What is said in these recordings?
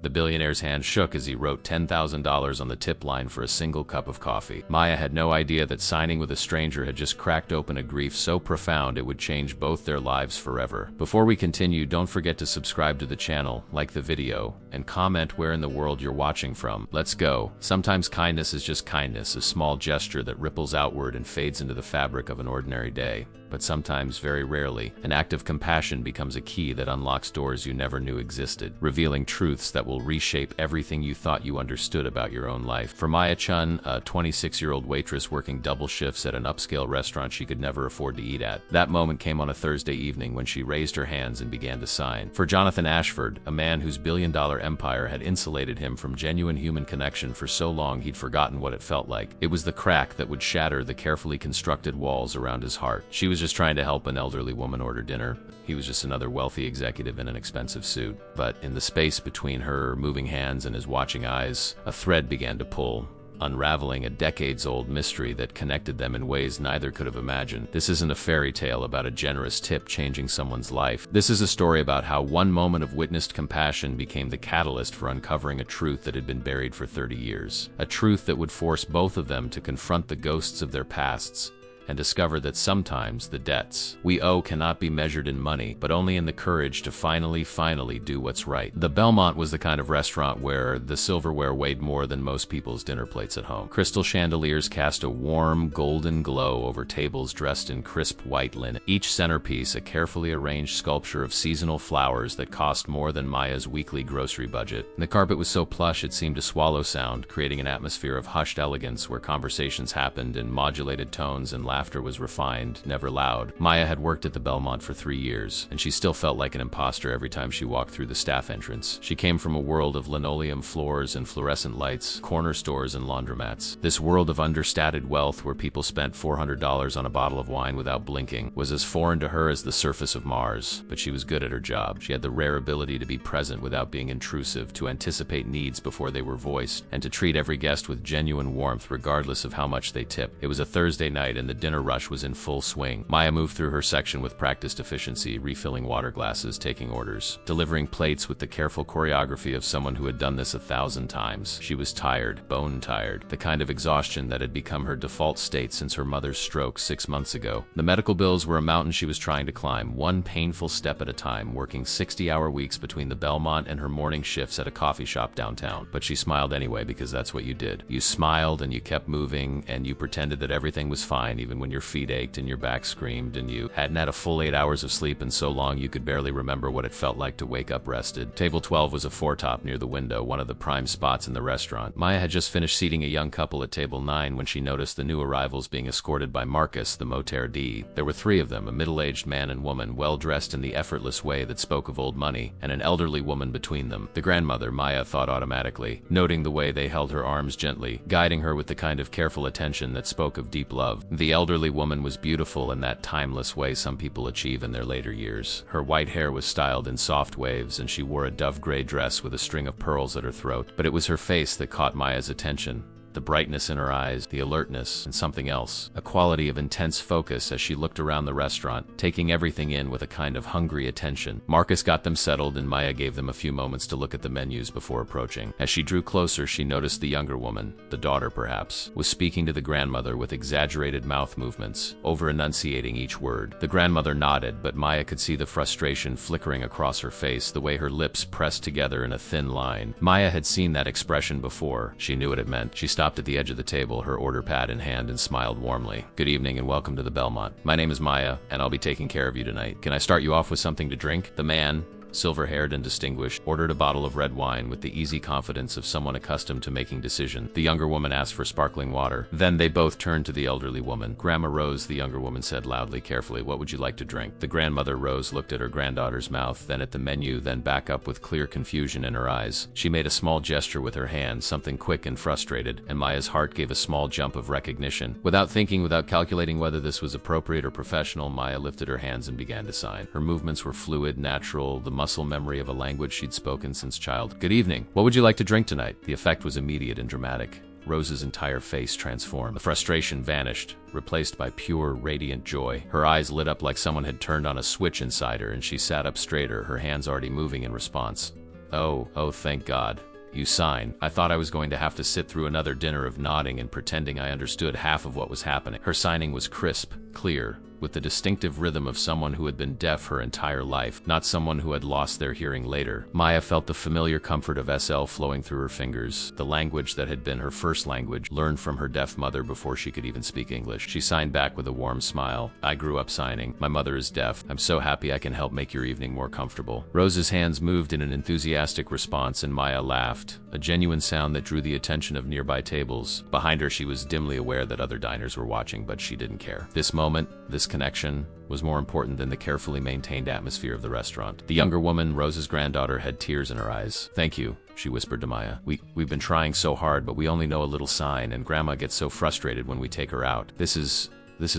The billionaire's hand shook as he wrote $10,000 on the tip line for a single cup of coffee. Maya had no idea that signing with a stranger had just cracked open a grief so profound it would change both their lives forever. Before we continue, don't forget to subscribe to the channel, like the video, and comment where in the world you're watching from. Let's go. Sometimes kindness is just kindness, a small gesture that ripples outward and fades into the fabric of an ordinary day. But sometimes, very rarely, an act of compassion becomes a key that unlocks doors you never knew existed, revealing truths that will reshape everything you thought you understood about your own life. For Maya Chun, a 26-year-old waitress working double shifts at an upscale restaurant she could never afford to eat at, that moment came on a Thursday evening when she raised her hands and began to sign. For Jonathan Ashford, a man whose billion-dollar empire had insulated him from genuine human connection for so long he'd forgotten what it felt like. It was the crack that would shatter the carefully constructed walls around his heart. She was just trying to help an elderly woman order dinner. He was just another wealthy executive in an expensive suit. But in the space between her moving hands and his watching eyes, a thread began to pull, unraveling a decades-old mystery that connected them in ways neither could have imagined. This isn't a fairy tale about a generous tip changing someone's life. This is a story about how one moment of witnessed compassion became the catalyst for uncovering a truth that had been buried for 30 years. A truth that would force both of them to confront the ghosts of their pasts and discover that sometimes the debts we owe cannot be measured in money, but only in the courage to finally do what's right. The Belmont was the kind of restaurant where the silverware weighed more than most people's dinner plates at home. Crystal chandeliers cast a warm, golden glow over tables dressed in crisp white linen, each centerpiece a carefully arranged sculpture of seasonal flowers that cost more than Maya's weekly grocery budget. The carpet was so plush it seemed to swallow sound, creating an atmosphere of hushed elegance where conversations happened in modulated tones and laughter was refined, never loud. Maya had worked at the Belmont for 3 years, and she still felt like an imposter every time she walked through the staff entrance. She came from a world of linoleum floors and fluorescent lights, corner stores and laundromats. This world of understated wealth where people spent $400 on a bottle of wine without blinking was as foreign to her as the surface of Mars. But she was good at her job. She had the rare ability to be present without being intrusive, to anticipate needs before they were voiced, and to treat every guest with genuine warmth regardless of how much they tipped. It was a Thursday night and the dinner rush was in full swing. Maya moved through her section with practiced efficiency, refilling water glasses, taking orders, delivering plates with the careful choreography of someone who had done this 1,000 times. She was tired, bone tired, the kind of exhaustion that had become her default state since her mother's stroke 6 months ago. The medical bills were a mountain she was trying to climb, one painful step at a time, working 60-hour weeks between the Belmont and her morning shifts at a coffee shop downtown. But she smiled anyway because that's what you did. You smiled and you kept moving and you pretended that everything was fine even when your feet ached and your back screamed and you hadn't had a full 8 hours of sleep in so long you could barely remember what it felt like to wake up rested. Table 12 was a four-top near the window, one of the prime spots in the restaurant. Maya had just finished seating a young couple at table 9 when she noticed the new arrivals being escorted by Marcus, the motardee. There were 3 of them, a middle-aged man and woman, well-dressed in the effortless way that spoke of old money, and an elderly woman between them. The grandmother, Maya thought automatically, noting the way they held her arms gently, guiding her with the kind of careful attention that spoke of deep love. The elderly woman was beautiful in that timeless way some people achieve in their later years. Her white hair was styled in soft waves, and she wore a dove-gray dress with a string of pearls at her throat. But it was her face that caught Maya's attention. The brightness in her eyes, the alertness, and something else, a quality of intense focus as she looked around the restaurant, taking everything in with a kind of hungry attention. Marcus got them settled and Maya gave them a few moments to look at the menus before approaching. As she drew closer, she noticed the younger woman, the daughter perhaps, was speaking to the grandmother with exaggerated mouth movements, over-enunciating each word. The grandmother nodded, but Maya could see the frustration flickering across her face, the way her lips pressed together in a thin line. Maya had seen that expression before. She knew what it meant. She stopped at the edge of the table, her order pad in hand, and smiled warmly. "Good evening and welcome to the Belmont. My name is Maya, and I'll be taking care of you tonight. Can I start you off with something to drink?" The man, silver-haired and distinguished, ordered a bottle of red wine with the easy confidence of someone accustomed to making decisions. The younger woman asked for sparkling water. Then they both turned to the elderly woman. "Grandma Rose," the younger woman said loudly, carefully, "what would you like to drink?" The grandmother Rose looked at her granddaughter's mouth, then at the menu, then back up with clear confusion in her eyes. She made a small gesture with her hand, something quick and frustrated, and Maya's heart gave a small jump of recognition. Without thinking, without calculating whether this was appropriate or professional, Maya lifted her hands and began to sign. Her movements were fluid, natural, the muscle memory of a language she'd spoken since childhood. "Good evening. What would you like to drink tonight?" The effect was immediate and dramatic. Rose's entire face transformed. The frustration vanished, replaced by pure, radiant joy. Her eyes lit up like someone had turned on a switch inside her, and she sat up straighter, her hands already moving in response. Oh, thank God. You sign. I thought I was going to have to sit through another dinner of nodding and pretending I understood half of what was happening. Her signing was crisp, clear, with the distinctive rhythm of someone who had been deaf her entire life, not someone who had lost their hearing later. Maya felt the familiar comfort of SL flowing through her fingers, the language that had been her first language, learned from her deaf mother before she could even speak English. She signed back with a warm smile. I grew up signing. My mother is deaf. I'm so happy I can help make your evening more comfortable. Rose's hands moved in an enthusiastic response and Maya laughed, a genuine sound that drew the attention of nearby tables. Behind her, she was dimly aware that other diners were watching, but she didn't care. This moment, this connection, was more important than the carefully maintained atmosphere of the restaurant. The younger woman, Rose's granddaughter, had tears in her eyes. Thank you, she whispered to Maya. We've been trying so hard, but we only know a little sign, and Grandma gets so frustrated when we take her out. This is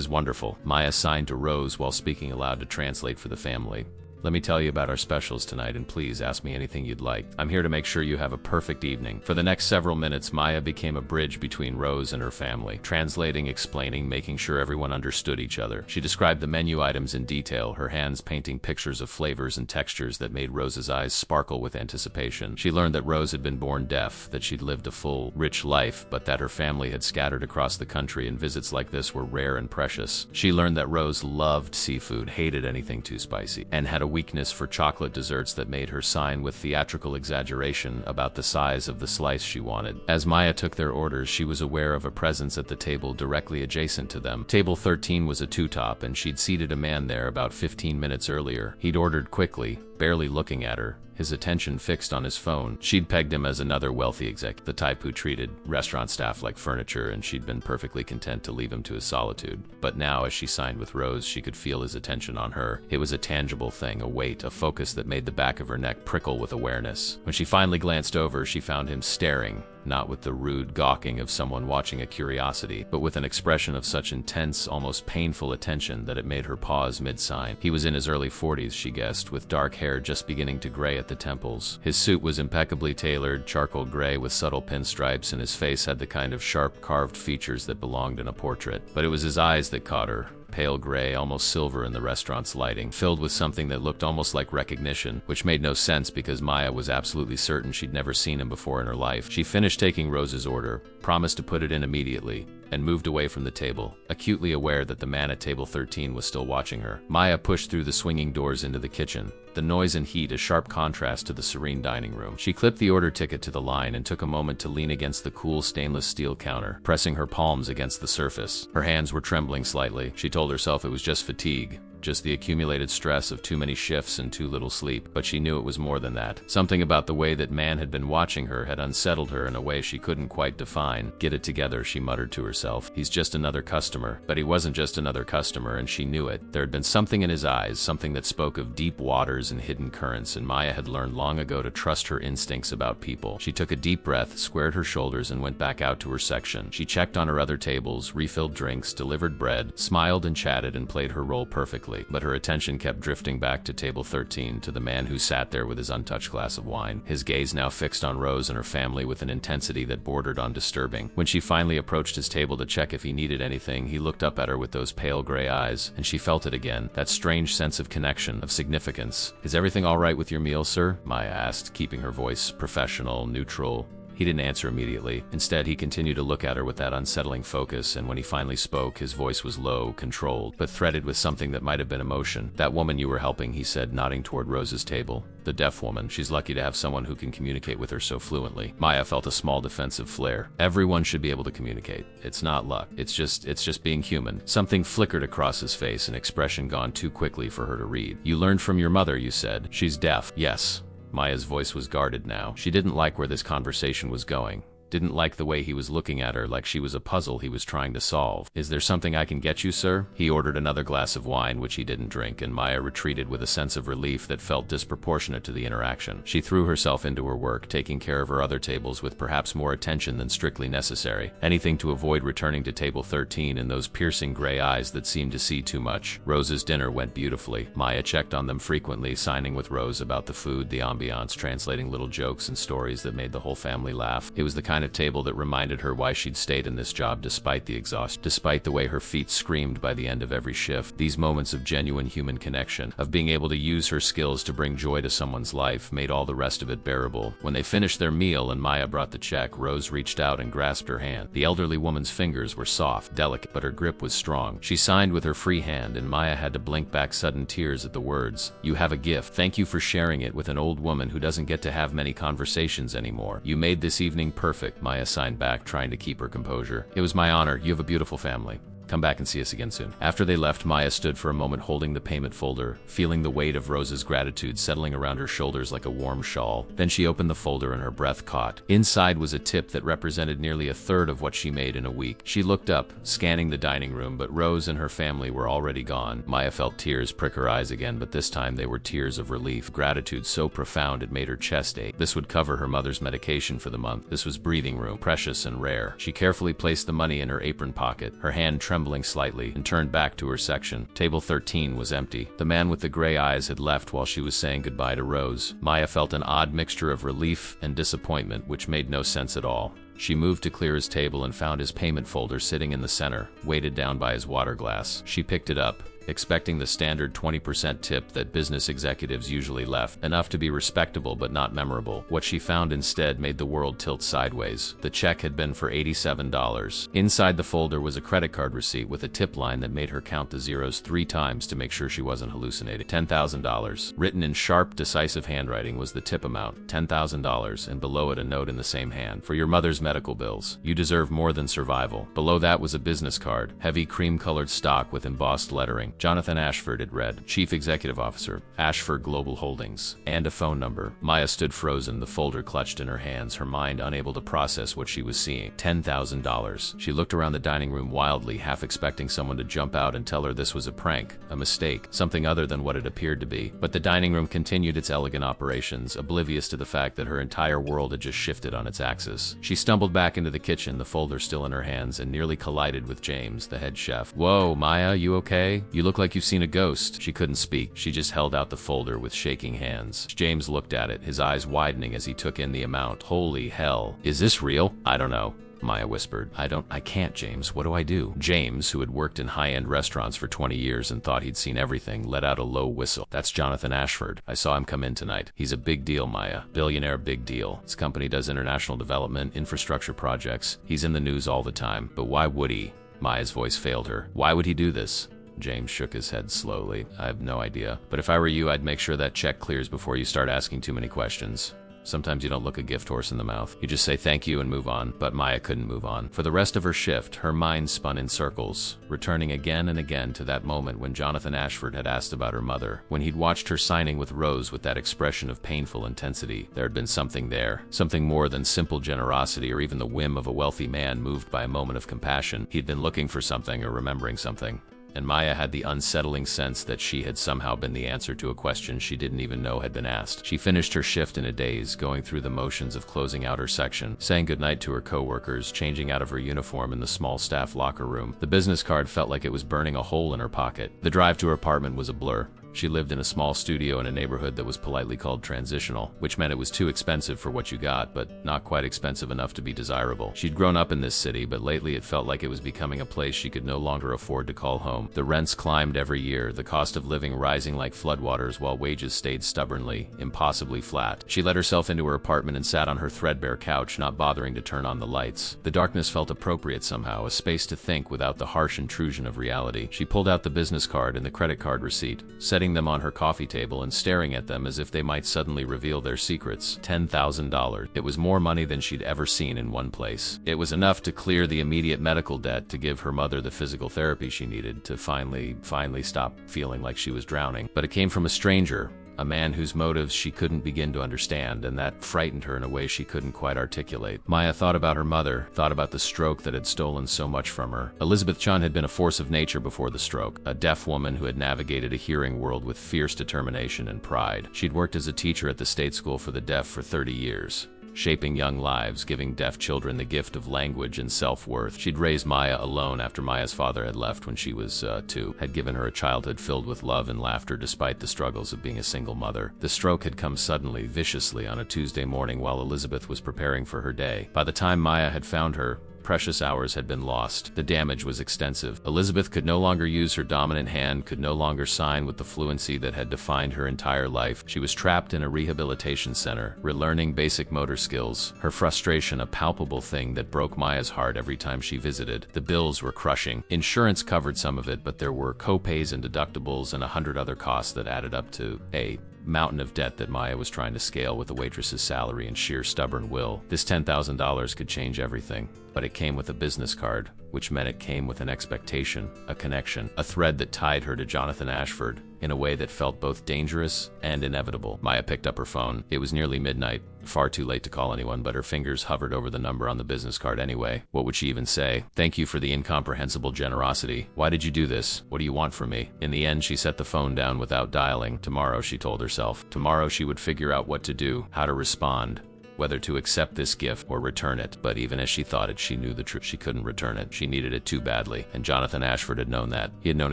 wonderful. Maya signed to Rose while speaking aloud to translate for the family. Let me tell you about our specials tonight, and please ask me anything you'd like. I'm here to make sure you have a perfect evening. For the next several minutes, Maya became a bridge between Rose and her family, translating, explaining, making sure everyone understood each other. She described the menu items in detail, her hands painting pictures of flavors and textures that made Rose's eyes sparkle with anticipation. She learned that Rose had been born deaf, that she'd lived a full, rich life, but that her family had scattered across the country and visits like this were rare and precious. She learned that Rose loved seafood, hated anything too spicy, and had a weakness for chocolate desserts that made her sign with theatrical exaggeration about the size of the slice she wanted. As Maya took their orders, she was aware of a presence at the table directly adjacent to them. Table 13 was a two-top, and she'd seated a man there about 15 minutes earlier. He'd ordered quickly, barely looking at her, his attention fixed on his phone. She'd pegged him as another wealthy exec, the type who treated restaurant staff like furniture, and she'd been perfectly content to leave him to his solitude. But now, as she signed with Rose, she could feel his attention on her. It was a tangible thing, a weight, a focus that made the back of her neck prickle with awareness. When she finally glanced over, she found him staring, not with the rude gawking of someone watching a curiosity, but with an expression of such intense, almost painful attention that it made her pause mid-sign. He was in his early 40s, she guessed, with dark hair just beginning to gray at the temples. His suit was impeccably tailored, charcoal gray with subtle pinstripes, and his face had the kind of sharp, carved features that belonged in a portrait. But it was his eyes that caught her. Pale gray, almost silver in the restaurant's lighting, filled with something that looked almost like recognition, which made no sense because Maya was absolutely certain she'd never seen him before in her life. She finished taking Rose's order, promised to put it in immediately, and moved away from the table, acutely aware that the man at table 13 was still watching her. Maya pushed through the swinging doors into the kitchen, the noise and heat a sharp contrast to the serene dining room. She clipped the order ticket to the line and took a moment to lean against the cool stainless steel counter, pressing her palms against the surface. Her hands were trembling slightly. She told herself it was just fatigue, just the accumulated stress of too many shifts and too little sleep, but she knew it was more than that. Something about the way that man had been watching her had unsettled her in a way she couldn't quite define. Get it together, she muttered to herself. He's just another customer. But he wasn't just another customer, and she knew it. There had been something in his eyes, something that spoke of deep waters and hidden currents, and Maya had learned long ago to trust her instincts about people. She took a deep breath, squared her shoulders, and went back out to her section. She checked on her other tables, refilled drinks, delivered bread, smiled and chatted, and played her role perfectly. But her attention kept drifting back to table 13, to the man who sat there with his untouched glass of wine, his gaze now fixed on Rose and her family with an intensity that bordered on disturbing. When she finally approached his table to check if he needed anything, he looked up at her with those pale gray eyes, and she felt it again, that strange sense of connection, of significance. Is everything all right with your meal, sir? Maya asked, keeping her voice professional, neutral. He didn't answer immediately. Instead, he continued to look at her with that unsettling focus, and when he finally spoke, his voice was low, controlled, but threaded with something that might have been emotion. That woman you were helping, he said, nodding toward Rose's table. The deaf woman. She's lucky to have someone who can communicate with her so fluently. Maya felt a small defensive flare. Everyone should be able to communicate. It's not luck. It's just being human. Something flickered across his face, an expression gone too quickly for her to read. You learned from your mother, you said. She's deaf. Yes. Maya's voice was guarded now. She didn't like where this conversation was going. Didn't like the way he was looking at her, like she was a puzzle he was trying to solve. Is there something I can get you, sir? He ordered another glass of wine, which he didn't drink, and Maya retreated with a sense of relief that felt disproportionate to the interaction. She threw herself into her work, taking care of her other tables with perhaps more attention than strictly necessary. Anything to avoid returning to table 13 and those piercing gray eyes that seemed to see too much. Rose's dinner went beautifully. Maya checked on them frequently, signing with Rose about the food, the ambiance, translating little jokes and stories that made the whole family laugh. It was the kind kind of table that reminded her why she'd stayed in this job despite the exhaustion, despite the way her feet screamed by the end of every shift. These moments of genuine human connection, of being able to use her skills to bring joy to someone's life, made all the rest of it bearable. When they finished their meal and Maya brought the check, Rose reached out and grasped her hand. The elderly woman's fingers were soft, delicate, but her grip was strong. She signed with her free hand, and Maya had to blink back sudden tears at the words, "You have a gift. Thank you for sharing it with an old woman who doesn't get to have many conversations anymore. You made this evening perfect," Maya signed back, trying to keep her composure. "It was my honor. You have a beautiful family. Come back and see us again soon." After they left, Maya stood for a moment holding the payment folder, feeling the weight of Rose's gratitude settling around her shoulders like a warm shawl. Then she opened the folder and her breath caught. Inside was a tip that represented nearly a third of what she made in a week. She looked up, scanning the dining room, but Rose and her family were already gone. Maya felt tears prick her eyes again, but this time they were tears of relief, gratitude so profound it made her chest ache. This would cover her mother's medication for the month. This was breathing room, precious and rare. She carefully placed the money in her apron pocket, her hand trembling slightly, and turned back to her section. Table 13 was empty. The man with the gray eyes had left while she was saying goodbye to Rose. Maya felt an odd mixture of relief and disappointment, which made no sense at all. She moved to clear his table and found his payment folder sitting in the center, weighted down by his water glass. She picked it up, expecting the standard 20% tip that business executives usually left, enough to be respectable but not memorable. What she found instead made the world tilt sideways. The check had been for $87. Inside the folder was a credit card receipt with a tip line that made her count the zeros 3 times to make sure she wasn't hallucinating. $10,000. Written in sharp, decisive handwriting was the tip amount, $10,000, and below it a note in the same hand. "For your mother's medical bills. You deserve more than survival." Below that was a business card, heavy cream-colored stock with embossed lettering. Jonathan Ashford, it read, Chief Executive Officer, Ashford Global Holdings, and a phone number. Maya stood frozen, the folder clutched in her hands, her mind unable to process what she was seeing. $10,000. She looked around the dining room wildly, half expecting someone to jump out and tell her this was a prank, a mistake, something other than what it appeared to be. But the dining room continued its elegant operations, oblivious to the fact that her entire world had just shifted on its axis. She stumbled back into the kitchen, the folder still in her hands, and nearly collided with James, the head chef. "Whoa, Maya, you okay? You look like you've seen a ghost." She couldn't speak. She just held out the folder with shaking hands. James looked at it, his eyes widening as he took in the amount. "Holy hell. Is this real?" "I don't know," Maya whispered. I can't, James. What do I do?" James, who had worked in high-end restaurants for 20 years and thought he'd seen everything, let out a low whistle. "That's Jonathan Ashford. I saw him come in tonight. He's a big deal, Maya. Billionaire, big deal. His company does international development, infrastructure projects. He's in the news all the time. But why would he?" Maya's voice failed her. "Why would he do this?" James shook his head slowly. "I have no idea. But if I were you, I'd make sure that check clears before you start asking too many questions. Sometimes you don't look a gift horse in the mouth. You just say thank you and move on." But Maya couldn't move on. For the rest of her shift, her mind spun in circles, returning again and again to that moment when Jonathan Ashford had asked about her mother, when he'd watched her signing with Rose with that expression of painful intensity. There had been something there, something more than simple generosity or even the whim of a wealthy man moved by a moment of compassion. He'd been looking for something or remembering something. And Maya had the unsettling sense that she had somehow been the answer to a question she didn't even know had been asked. She finished her shift in a daze, going through the motions of closing out her section, saying goodnight to her coworkers, changing out of her uniform in the small staff locker room. The business card felt like it was burning a hole in her pocket. The drive to her apartment was a blur. She lived in a small studio in a neighborhood that was politely called transitional, which meant it was too expensive for what you got, but not quite expensive enough to be desirable. She'd grown up in this city, but lately it felt like it was becoming a place she could no longer afford to call home. The rents climbed every year, the cost of living rising like floodwaters while wages stayed stubbornly, impossibly flat. She let herself into her apartment and sat on her threadbare couch, not bothering to turn on the lights. The darkness felt appropriate somehow, a space to think without the harsh intrusion of reality. She pulled out the business card and the credit card receipt, setting them on her coffee table and staring at them as if they might suddenly reveal their secrets. $10,000. It was more money than she'd ever seen in one place. It was enough to clear the immediate medical debt, to give her mother the physical therapy she needed, to finally stop feeling like she was drowning. But it came from a stranger, a man whose motives she couldn't begin to understand, and that frightened her in a way she couldn't quite articulate. Maya thought about her mother, thought about the stroke that had stolen so much from her. Elizabeth Chun had been a force of nature before the stroke, a deaf woman who had navigated a hearing world with fierce determination and pride. She'd worked as a teacher at the state school for the deaf for 30 years. shaping young lives, giving deaf children the gift of language and self-worth. She'd raised Maya alone after Maya's father had left when she was 2, had given her a childhood filled with love and laughter despite the struggles of being a single mother. The stroke had come suddenly, viciously, on a Tuesday morning while Elizabeth was preparing for her day. By the time Maya had found her, precious hours had been lost. The damage was extensive. Elizabeth could no longer use her dominant hand, could no longer sign with the fluency that had defined her entire life. She was trapped in a rehabilitation center, relearning basic motor skills, her frustration a palpable thing that broke Maya's heart every time she visited. The bills were crushing. Insurance covered some of it, but there were co-pays and deductibles and 100 other costs that added up to a mountain of debt that Maya was trying to scale with the waitress's salary and sheer stubborn will. This $10,000 could change everything, but it came with a business card, which meant it came with an expectation, a connection, a thread that tied her to Jonathan Ashford in a way that felt both dangerous and inevitable. Maya picked up her phone. It was nearly midnight, far too late to call anyone, but her fingers hovered over the number on the business card anyway. What would she even say? Thank you for the incomprehensible generosity. Why did you do this? What do you want from me? In the end, she set the phone down without dialing. Tomorrow, she told herself. Tomorrow she would figure out what to do, how to respond, whether to accept this gift or return it. But even as she thought it, she knew the truth. She couldn't return it. She needed it too badly, and Jonathan Ashford had known that. He had known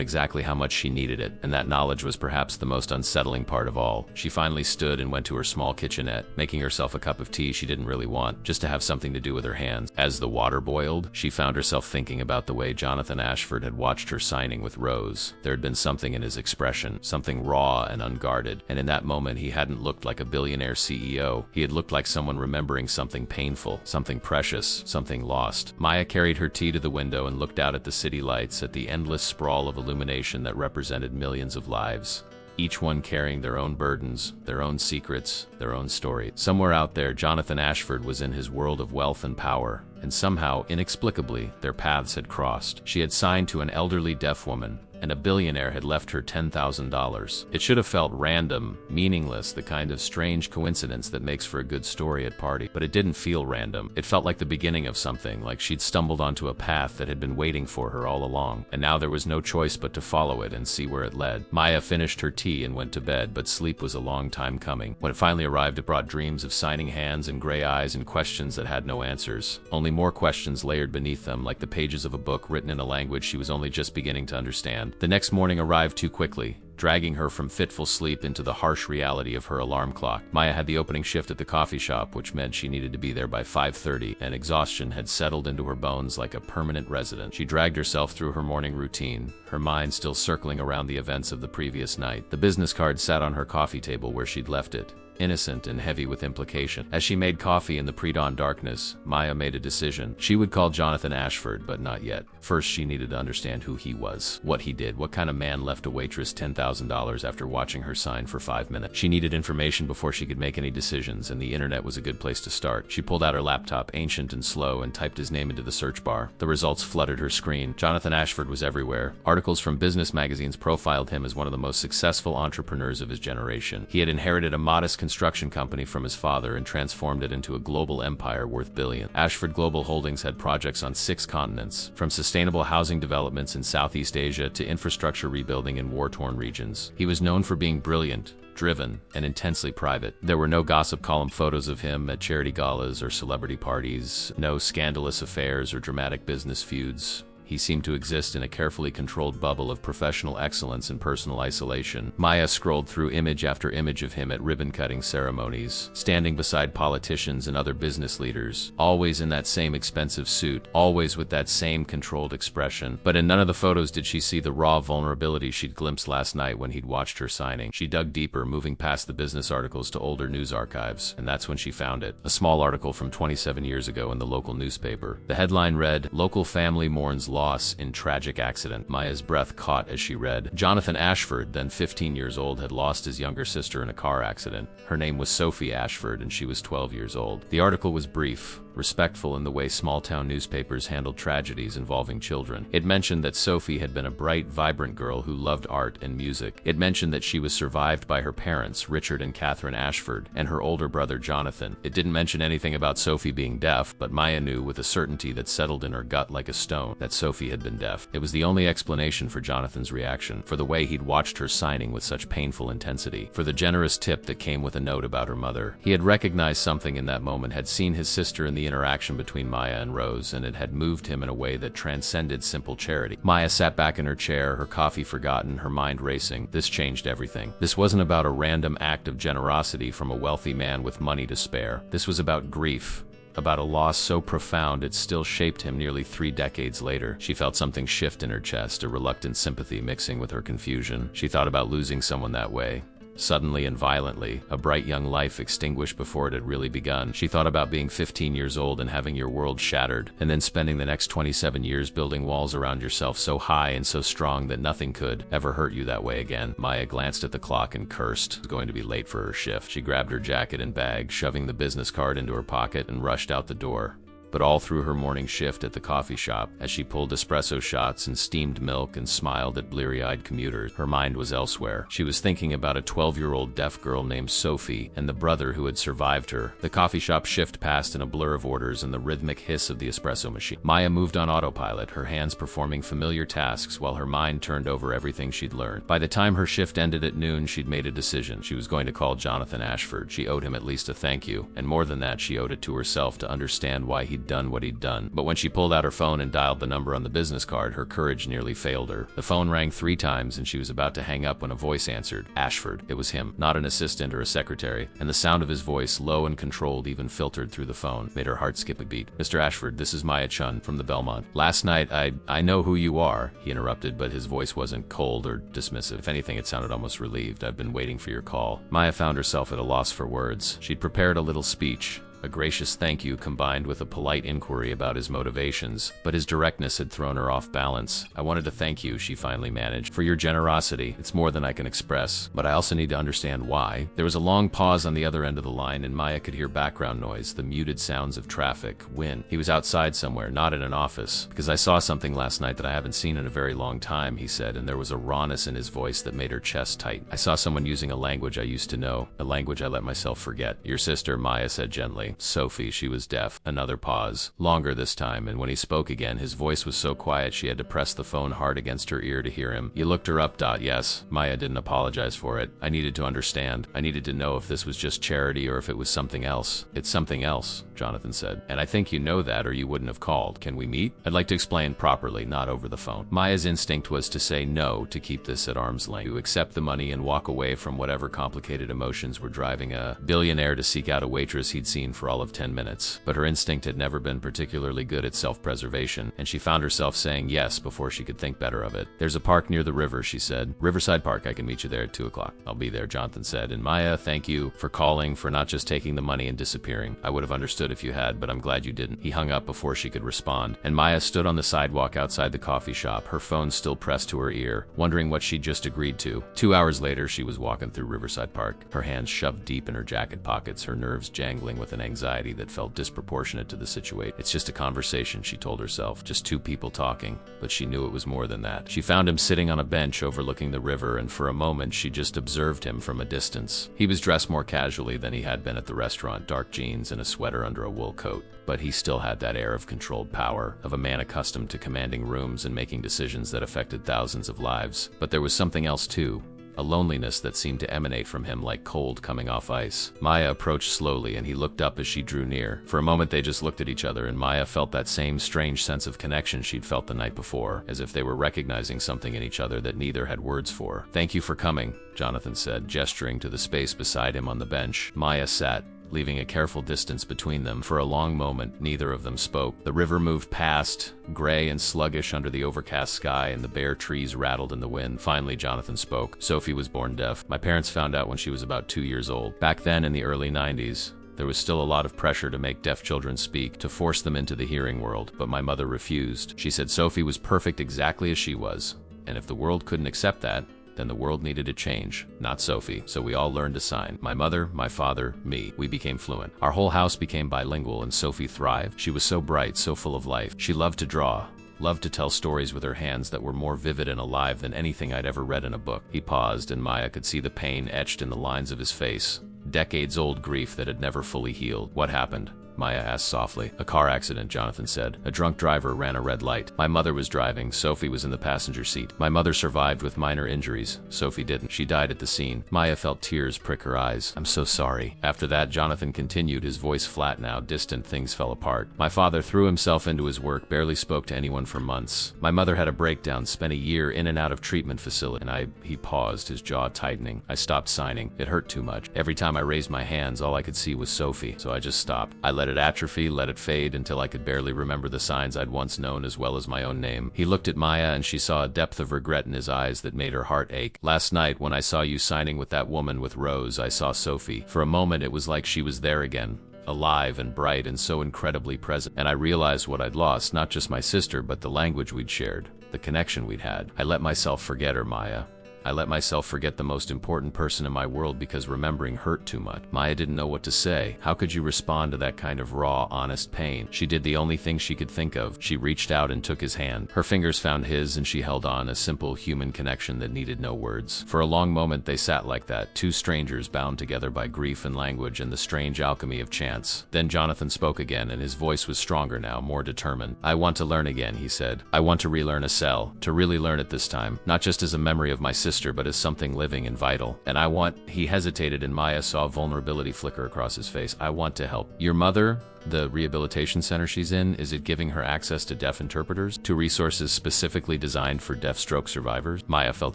exactly how much she needed it, and that knowledge was perhaps the most unsettling part of all. She finally stood and went to her small kitchenette, making herself a cup of tea she didn't really want, just to have something to do with her hands. As the water boiled, she found herself thinking about the way Jonathan Ashford had watched her signing with Rose. There had been something in his expression, something raw and unguarded, and in that moment he hadn't looked like a billionaire CEO. He had looked like someone remembering something painful, something precious, something lost. Maya carried her tea to the window and looked out at the city lights, at the endless sprawl of illumination that represented millions of lives, each one carrying their own burdens, their own secrets, their own story. Somewhere out there, Jonathan Ashford was in his world of wealth and power, and somehow, inexplicably, their paths had crossed. She had signed to an elderly deaf woman, and a billionaire had left her $10,000. It should have felt random, meaningless, the kind of strange coincidence that makes for a good story at party. But it didn't feel random. It felt like the beginning of something, like she'd stumbled onto a path that had been waiting for her all along, and now there was no choice but to follow it and see where it led. Maya finished her tea and went to bed, but sleep was a long time coming. When it finally arrived, it brought dreams of signing hands and gray eyes and questions that had no answers. Only more questions layered beneath them, like the pages of a book written in a language she was only just beginning to understand. The next morning arrived too quickly, dragging her from fitful sleep into the harsh reality of her alarm clock. Maya had the opening shift at the coffee shop, which meant she needed to be there by 5:30, and exhaustion had settled into her bones like a permanent resident. She dragged herself through her morning routine, her mind still circling around the events of the previous night. The business card sat on her coffee table where she'd left it, innocent and heavy with implication. As she made coffee in the pre-dawn darkness, Maya made a decision. She would call Jonathan Ashford, but not yet. First, she needed to understand who he was, what he did, what kind of man left a waitress $10,000 after watching her sign for 5 minutes. She needed information before she could make any decisions, and the internet was a good place to start. She pulled out her laptop, ancient and slow, and typed his name into the search bar. The results flooded her screen. Jonathan Ashford was everywhere. Articles from business magazines profiled him as one of the most successful entrepreneurs of his generation. He had inherited a modest construction company from his father and transformed it into a global empire worth billions. Ashford Global Holdings had projects on 6 continents, from sustainable housing developments in Southeast Asia to infrastructure rebuilding in war-torn regions. He was known for being brilliant, driven, and intensely private. There were no gossip column photos of him at charity galas or celebrity parties, no scandalous affairs or dramatic business feuds. He seemed to exist in a carefully controlled bubble of professional excellence and personal isolation. Maya scrolled through image after image of him at ribbon-cutting ceremonies, standing beside politicians and other business leaders, always in that same expensive suit, always with that same controlled expression. But in none of the photos did she see the raw vulnerability she'd glimpsed last night when he'd watched her signing. She dug deeper, moving past the business articles to older news archives, and that's when she found it. A small article from 27 years ago in the local newspaper. The headline read, "Local family mourns loss in tragic accident." Maya's breath caught as she read. Jonathan Ashford, then 15 years old, had lost his younger sister in a car accident. Her name was Sophie Ashford, and she was 12 years old. The article was brief, respectful in the way small-town newspapers handled tragedies involving children. It mentioned that Sophie had been a bright, vibrant girl who loved art and music. It mentioned that she was survived by her parents, Richard and Catherine Ashford, and her older brother Jonathan. It didn't mention anything about Sophie being deaf, but Maya knew with a certainty that settled in her gut like a stone that Sophie had been deaf. It was the only explanation for Jonathan's reaction, for the way he'd watched her signing with such painful intensity, for the generous tip that came with a note about her mother. He had recognized something in that moment, had seen his sister in the interaction between Maya and Rose, and it had moved him in a way that transcended simple charity. Maya sat back in her chair, her coffee forgotten, her mind racing. This changed everything. This wasn't about a random act of generosity from a wealthy man with money to spare. This was about grief. About a loss so profound it still shaped him nearly 3 decades later. She felt something shift in her chest, a reluctant sympathy mixing with her confusion. She thought about losing someone that way. Suddenly and violently, a bright young life extinguished before it had really begun. She thought about being 15 years old and having your world shattered, and then spending the next 27 years building walls around yourself so high and so strong that nothing could ever hurt you that way again. Maya glanced at the clock and cursed. She was going to be late for her shift. She grabbed her jacket and bag, shoving the business card into her pocket, and rushed out the door. But all through her morning shift at the coffee shop, as she pulled espresso shots and steamed milk and smiled at bleary-eyed commuters, her mind was elsewhere. She was thinking about a 12-year-old deaf girl named Sophie and the brother who had survived her. The coffee shop shift passed in a blur of orders and the rhythmic hiss of the espresso machine. Maya moved on autopilot, her hands performing familiar tasks while her mind turned over everything she'd learned. By the time her shift ended at noon, she'd made a decision. She was going to call Jonathan Ashford. She owed him at least a thank you, and more than that, she owed it to herself to understand why he'd done what he'd done. But when she pulled out her phone and dialed the number on the business card, her courage nearly failed her. The phone rang 3 times and she was about to hang up when a voice answered. Ashford. It was him, not an assistant or a secretary, and the sound of his voice, low and controlled, even filtered through the phone, made her heart skip a beat. Mr. Ashford, this is Maya Chun from the Belmont. Last night, I know who you are, he interrupted, but his voice wasn't cold or dismissive. If anything, it sounded almost relieved. I've been waiting for your call. Maya found herself at a loss for words. She'd prepared a little speech, a gracious thank you combined with a polite inquiry about his motivations, but his directness had thrown her off balance. I wanted to thank you, she finally managed, for your generosity. It's more than I can express, but I also need to understand why. There was a long pause on the other end of the line, and Maya could hear background noise, the muted sounds of traffic, wind. He was outside somewhere, not in an office. Because I saw something last night that I haven't seen in a very long time, he said, and there was a rawness in his voice that made her chest tight. I saw someone using a language I used to know, a language I let myself forget. Your sister, Maya said gently. Sophie, she was deaf. Another pause. Longer this time, and when he spoke again, his voice was so quiet she had to press the phone hard against her ear to hear him. You looked her up, Yes. Maya didn't apologize for it. I needed to understand. I needed to know if this was just charity or if it was something else. It's something else, Jonathan said. And I think you know that or you wouldn't have called. Can we meet? I'd like to explain properly, not over the phone. Maya's instinct was to say no, to keep this at arm's length, to accept the money and walk away from whatever complicated emotions were driving a billionaire to seek out a waitress he'd seen for all of 10 minutes. But her instinct had never been particularly good at self-preservation, and she found herself saying yes before she could think better of it. There's a park near the river, she said. Riverside Park, I can meet you there at 2 o'clock. I'll be there, Jonathan said. And Maya, thank you for calling, for not just taking the money and disappearing. I would have understood if you had, but I'm glad you didn't. He hung up before she could respond, and Maya stood on the sidewalk outside the coffee shop, her phone still pressed to her ear, wondering what she'd just agreed to. 2 hours later, she was walking through Riverside Park, her hands shoved deep in her jacket pockets, her nerves jangling with an anxiety that felt disproportionate to the situation. It's just a conversation, she told herself, just 2 people talking, but she knew it was more than that. She found him sitting on a bench overlooking the river, and for a moment she just observed him from a distance. He was dressed more casually than he had been at the restaurant, dark jeans and a sweater under a wool coat, but he still had that air of controlled power, of a man accustomed to commanding rooms and making decisions that affected thousands of lives. But there was something else too. A loneliness that seemed to emanate from him like cold coming off ice. Maya approached slowly, and he looked up as she drew near. For a moment they just looked at each other, and Maya felt that same strange sense of connection she'd felt the night before, as if they were recognizing something in each other that neither had words for. Thank you for coming, Jonathan said, gesturing to the space beside him on the bench. Maya sat, leaving a careful distance between them. For a long moment, neither of them spoke. The river moved past, gray and sluggish under the overcast sky, and the bare trees rattled in the wind. Finally, Jonathan spoke. Sophie was born deaf. My parents found out when she was about 2 years old. Back then, in the early 90s, there was still a lot of pressure to make deaf children speak, to force them into the hearing world, but my mother refused. She said Sophie was perfect exactly as she was, and if the world couldn't accept that, Then the world needed to change, not Sophie, so we all learned to sign. My mother, my father, me. We became fluent. Our whole house became bilingual and Sophie thrived. She was so bright, so full of life. She loved to draw, loved to tell stories with her hands that were more vivid and alive than anything I'd ever read in a book. He paused and Maya could see the pain etched in the lines of his face. Decades-old grief that had never fully healed. What happened? Maya asked softly. A car accident, Jonathan said. A drunk driver ran a red light. My mother was driving. Sophie was in the passenger seat. My mother survived with minor injuries. Sophie didn't. She died at the scene. Maya felt tears prick her eyes. I'm so sorry. After that, Jonathan continued, his voice flat now, distant. Things fell apart. My father threw himself into his work, barely spoke to anyone for months. My mother had a breakdown, spent a year in and out of treatment facility, and he paused, his jaw tightening. I stopped signing. It hurt too much. Every time I raised my hands, all I could see was Sophie, so I just stopped. I let it atrophy, let it fade until I could barely remember the signs I'd once known as well as my own name. He looked at Maya and she saw a depth of regret in his eyes that made her heart ache. Last night, when I saw you signing with that woman with Rose, I saw Sophie. For a moment, it was like she was there again, alive and bright and so incredibly present. And I realized what I'd lost, not just my sister, but the language we'd shared, the connection we'd had. I let myself forget her, Maya. I let myself forget the most important person in my world because remembering hurt too much. Maya didn't know what to say. How could you respond to that kind of raw, honest pain? She did the only thing she could think of. She reached out and took his hand. Her fingers found his and she held on, a simple human connection that needed no words. For a long moment they sat like that, two strangers bound together by grief and language and the strange alchemy of chance. Then Jonathan spoke again and his voice was stronger now, more determined. I want to learn again, he said. I want to relearn a cell, to really learn it this time, not just as a memory of my sister, but as something living and vital. And I want, he hesitated and Maya saw vulnerability flicker across his face. I want to help. Your mother, the rehabilitation center she's in, is it giving her access to deaf interpreters? To resources specifically designed for deaf stroke survivors? Maya felt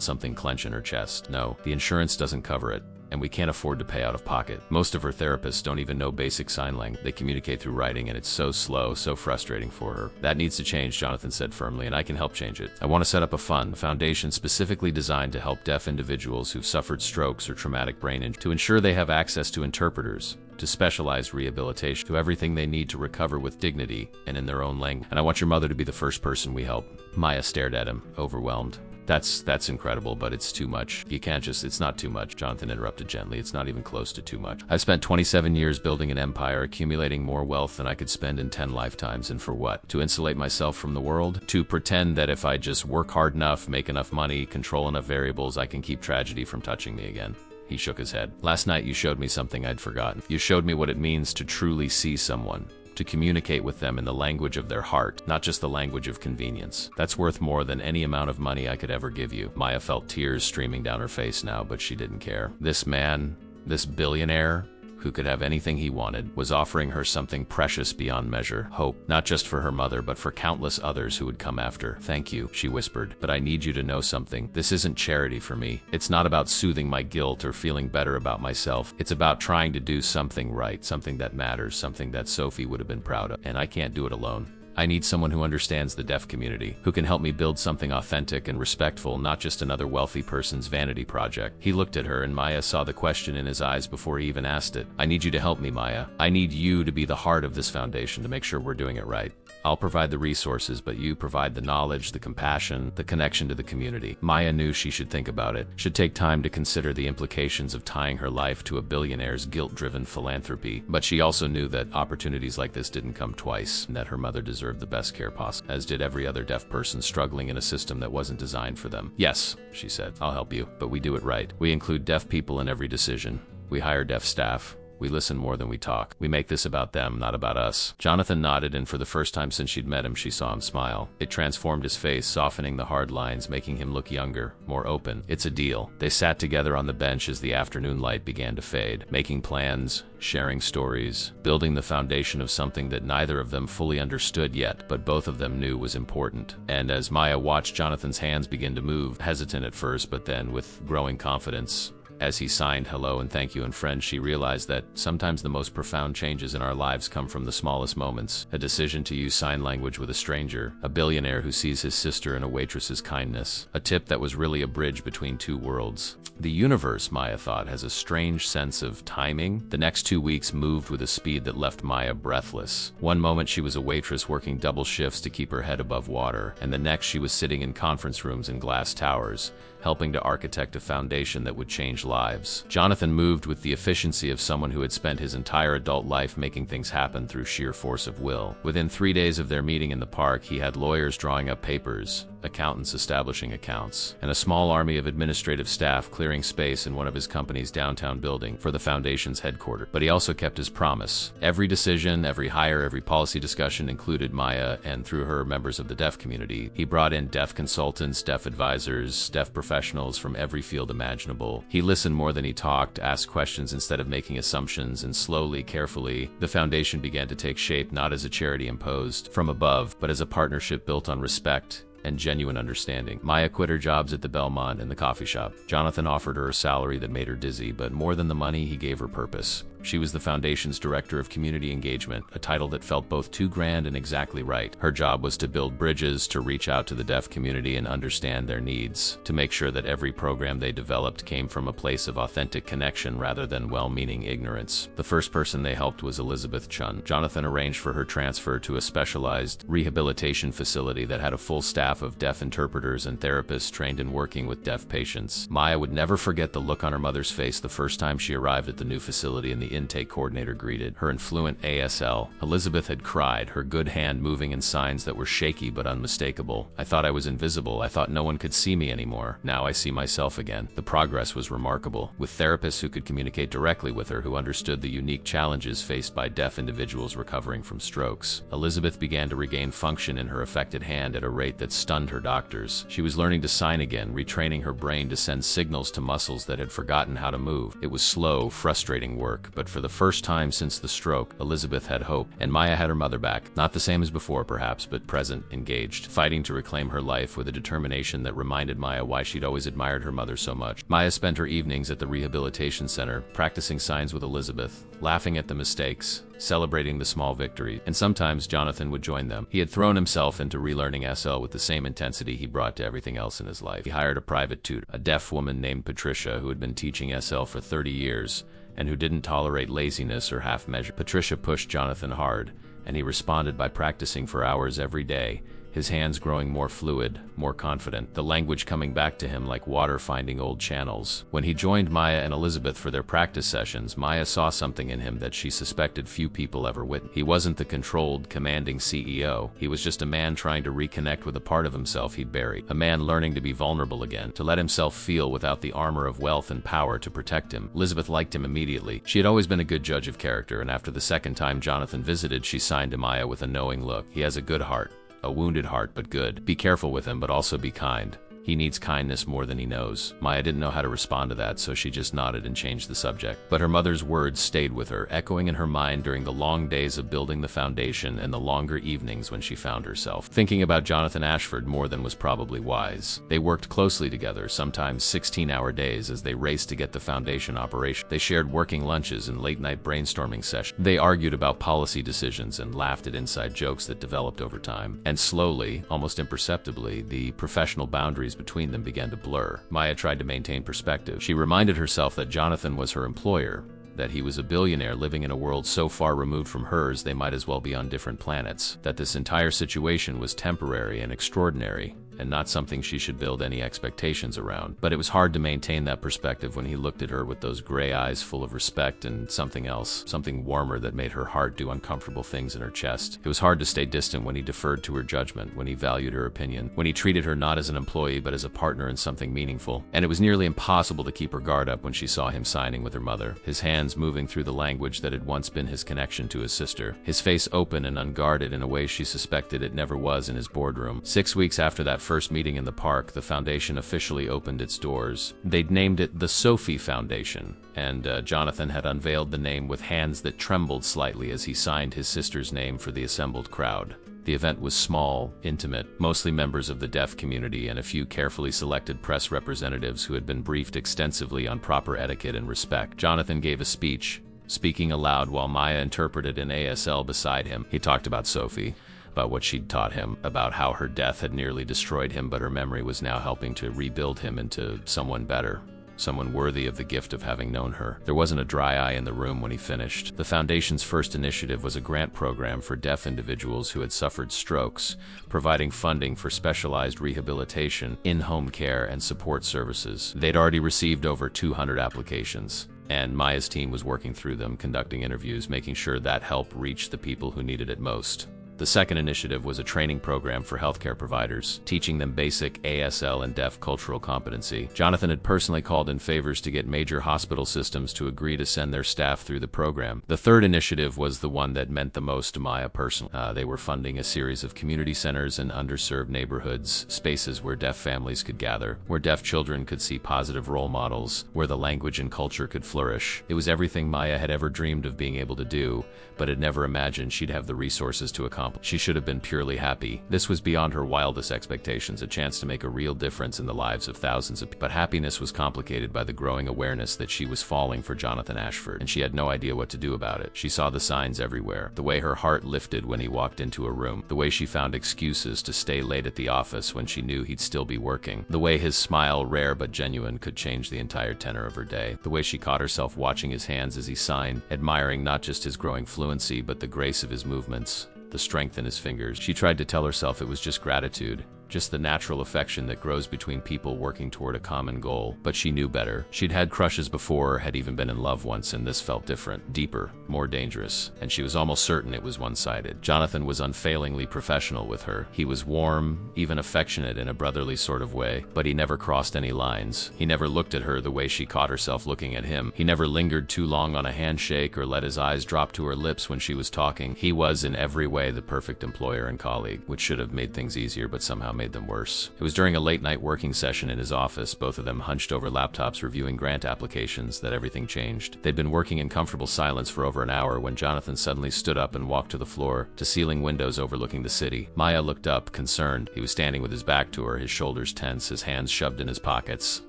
something clench in her chest. No, the insurance doesn't cover it. And we can't afford to pay out of pocket. Most of her therapists don't even know basic sign language. They communicate through writing and it's so slow, so frustrating for her. That needs to change, Jonathan said firmly, and I can help change it. I want to set up a fund, a foundation specifically designed to help deaf individuals who've suffered strokes or traumatic brain injury, to ensure they have access to interpreters, to specialized rehabilitation, to everything they need to recover with dignity and in their own language. And I want your mother to be the first person we help. Maya stared at him, overwhelmed. That's incredible, but it's too much. You can't just, it's not too much, Jonathan interrupted gently. It's not even close to too much. I've spent 27 years building an empire, accumulating more wealth than I could spend in 10 lifetimes. And for what? To insulate myself from the world? To pretend that if I just work hard enough, make enough money, control enough variables, I can keep tragedy from touching me again. He shook his head. Last night you showed me something I'd forgotten. You showed me what it means to truly see someone, to communicate with them in the language of their heart, not just the language of convenience. That's worth more than any amount of money I could ever give you. Maya felt tears streaming down her face now, but she didn't care. This man, this billionaire, who could have anything he wanted, was offering her something precious beyond measure. Hope, not just for her mother, but for countless others who would come after. Thank you, she whispered, but I need you to know something. This isn't charity for me. It's not about soothing my guilt or feeling better about myself. It's about trying to do something right, something that matters, something that Sophie would have been proud of. And I can't do it alone. I need someone who understands the deaf community, who can help me build something authentic and respectful, not just another wealthy person's vanity project. He looked at her and Maya saw the question in his eyes before he even asked it. I need you to help me, Maya. I need you to be the heart of this foundation to make sure we're doing it right. I'll provide the resources, but you provide the knowledge, the compassion, the connection to the community. Maya knew she should think about it, should take time to consider the implications of tying her life to a billionaire's guilt-driven philanthropy. But she also knew that opportunities like this didn't come twice, and that her mother deserved the best care possible, as did every other deaf person struggling in a system that wasn't designed for them. Yes, she said, I'll help you, but we do it right. We include deaf people in every decision. We hire deaf staff. We listen more than we talk. We make this about them, not about us. Jonathan nodded, and for the first time since she'd met him, she saw him smile. It transformed his face, softening the hard lines, making him look younger, more open. It's a deal. They sat together on the bench as the afternoon light began to fade, making plans, sharing stories, building the foundation of something that neither of them fully understood yet, but both of them knew was important. And as Maya watched Jonathan's hands begin to move, hesitant at first, but then with growing confidence, As he signed hello and thank you in French, she realized that sometimes the most profound changes in our lives come from the smallest moments. A decision to use sign language with a stranger, a billionaire who sees his sister in a waitress's kindness, a tip that was really a bridge between two worlds. The universe, Maya thought, has a strange sense of timing. The next 2 weeks moved with a speed that left Maya breathless. One moment she was a waitress working double shifts to keep her head above water, and the next she was sitting in conference rooms in glass towers, helping to architect a foundation that would change lives. Jonathan moved with the efficiency of someone who had spent his entire adult life making things happen through sheer force of will. Within 3 days of their meeting in the park, he had lawyers drawing up papers, accountants establishing accounts, and a small army of administrative staff clearing space in one of his company's downtown building for the foundation's headquarters. But he also kept his promise. Every decision, every hire, every policy discussion included Maya, and through her, members of the deaf community. He brought in deaf consultants, deaf advisors, deaf professionals from every field imaginable. He listened more than he talked, asked questions instead of making assumptions, and slowly, carefully, the foundation began to take shape, not as a charity imposed from above, but as a partnership built on respect and genuine understanding. Maya quit her jobs at the Belmont and the coffee shop. Jonathan offered her a salary that made her dizzy, but more than the money, he gave her purpose. She was the foundation's director of community engagement, a title that felt both too grand and exactly right. Her job was to build bridges, to reach out to the deaf community and understand their needs, to make sure that every program they developed came from a place of authentic connection rather than well-meaning ignorance. The first person they helped was Elizabeth Chun. Jonathan arranged for her transfer to a specialized rehabilitation facility that had a full staff of deaf interpreters and therapists trained in working with deaf patients. Maya would never forget the look on her mother's face the first time she arrived at the new facility and the intake coordinator greeted her in fluent ASL. Elizabeth had cried, her good hand moving in signs that were shaky but unmistakable. "I thought I was invisible. I thought no one could see me anymore. Now I see myself again." The progress was remarkable, with therapists who could communicate directly with her, who understood the unique challenges faced by deaf individuals recovering from strokes. Elizabeth began to regain function in her affected hand at a rate that stunned her doctors. She was learning to sign again, retraining her brain to send signals to muscles that had forgotten how to move. It was slow, frustrating work, but for the first time since the stroke, Elizabeth had hope, and Maya had her mother back. Not the same as before, perhaps, but present, engaged, fighting to reclaim her life with a determination that reminded Maya why she'd always admired her mother so much. Maya spent her evenings at the rehabilitation center, practicing signs with Elizabeth, laughing at the mistakes, celebrating the small victory, and sometimes Jonathan would join them. He had thrown himself into relearning SL with the same intensity he brought to everything else in his life. He hired a private tutor, a deaf woman named Patricia, who had been teaching SL for 30 years, and who didn't tolerate laziness or half measure. Patricia pushed Jonathan hard, and he responded by practicing for hours every day, his hands growing more fluid, more confident, the language coming back to him like water finding old channels. When he joined Maya and Elizabeth for their practice sessions, Maya saw something in him that she suspected few people ever witnessed. He wasn't the controlled, commanding CEO. He was just a man trying to reconnect with a part of himself he'd buried. A man learning to be vulnerable again, to let himself feel without the armor of wealth and power to protect him. Elizabeth liked him immediately. She had always been a good judge of character, and after the second time Jonathan visited, she signed to Maya with a knowing look. "He has a good heart. A wounded heart, but good. Be careful with him, but also be kind. He needs kindness more than he knows." Maya didn't know how to respond to that, so she just nodded and changed the subject. But her mother's words stayed with her, echoing in her mind during the long days of building the foundation and the longer evenings when she found herself thinking about Jonathan Ashford more than was probably wise. They worked closely together, sometimes 16-hour days, as they raced to get the foundation operation. They shared working lunches and late-night brainstorming sessions. They argued about policy decisions and laughed at inside jokes that developed over time. And slowly, almost imperceptibly, the professional boundaries between them began to blur. Maya tried to maintain perspective. She reminded herself that Jonathan was her employer, that he was a billionaire living in a world so far removed from hers they might as well be on different planets, that this entire situation was temporary and extraordinary, and not something she should build any expectations around. But it was hard to maintain that perspective when he looked at her with those gray eyes full of respect and something else, something warmer that made her heart do uncomfortable things in her chest. It was hard to stay distant when he deferred to her judgment, when he valued her opinion, when he treated her not as an employee but as a partner in something meaningful. And it was nearly impossible to keep her guard up when she saw him signing with her mother, his hands moving through the language that had once been his connection to his sister, his face open and unguarded in a way she suspected it never was in his boardroom. 6 weeks after that first meeting in the park, the foundation officially opened its doors. They'd named it the Sophie Foundation, and Jonathan had unveiled the name with hands that trembled slightly as he signed his sister's name for the assembled crowd. The event was small, intimate, mostly members of the deaf community and a few carefully selected press representatives who had been briefed extensively on proper etiquette and respect. Jonathan gave a speech, speaking aloud while Maya interpreted in ASL beside him. He talked about Sophie, about what she'd taught him, about how her death had nearly destroyed him, but her memory was now helping to rebuild him into someone better, someone worthy of the gift of having known her. There wasn't a dry eye in the room when he finished. The Foundation's first initiative was a grant program for deaf individuals who had suffered strokes, providing funding for specialized rehabilitation, in-home care, and support services. They'd already received over 200 applications, and Maya's team was working through them, conducting interviews, making sure that help reached the people who needed it most. The second initiative was a training program for healthcare providers, teaching them basic ASL and deaf cultural competency. Jonathan had personally called in favors to get major hospital systems to agree to send their staff through the program. The third initiative was the one that meant the most to Maya personally. They were funding a series of community centers in underserved neighborhoods, spaces where deaf families could gather, where deaf children could see positive role models, where the language and culture could flourish. It was everything Maya had ever dreamed of being able to do, but had never imagined she'd have the resources to accomplish. She should have been purely happy. This was beyond her wildest expectations, a chance to make a real difference in the lives of thousands of people. But happiness was complicated by the growing awareness that she was falling for Jonathan Ashford, and she had no idea what to do about it. She saw the signs everywhere, the way her heart lifted when he walked into a room, the way she found excuses to stay late at the office when she knew he'd still be working, the way his smile, rare but genuine, could change the entire tenor of her day, the way she caught herself watching his hands as he signed, admiring not just his growing fluency but the grace of his movements, the strength in his fingers. She tried to tell herself it was just gratitude, just the natural affection that grows between people working toward a common goal. But she knew better. She'd had crushes before, had even been in love once, and this felt different, deeper, more dangerous, and she was almost certain it was one-sided. Jonathan was unfailingly professional with her. He was warm, even affectionate in a brotherly sort of way, but he never crossed any lines. He never looked at her the way she caught herself looking at him. He never lingered too long on a handshake or let his eyes drop to her lips when she was talking. He was in every way the perfect employer and colleague, which should have made things easier but somehow made them worse. It was during a late-night working session in his office, both of them hunched over laptops reviewing grant applications, that everything changed. They'd been working in comfortable silence for over an hour when Jonathan suddenly stood up and walked to the floor, to ceiling windows overlooking the city. Maya looked up, concerned. He was standing with his back to her, his shoulders tense, his hands shoved in his pockets.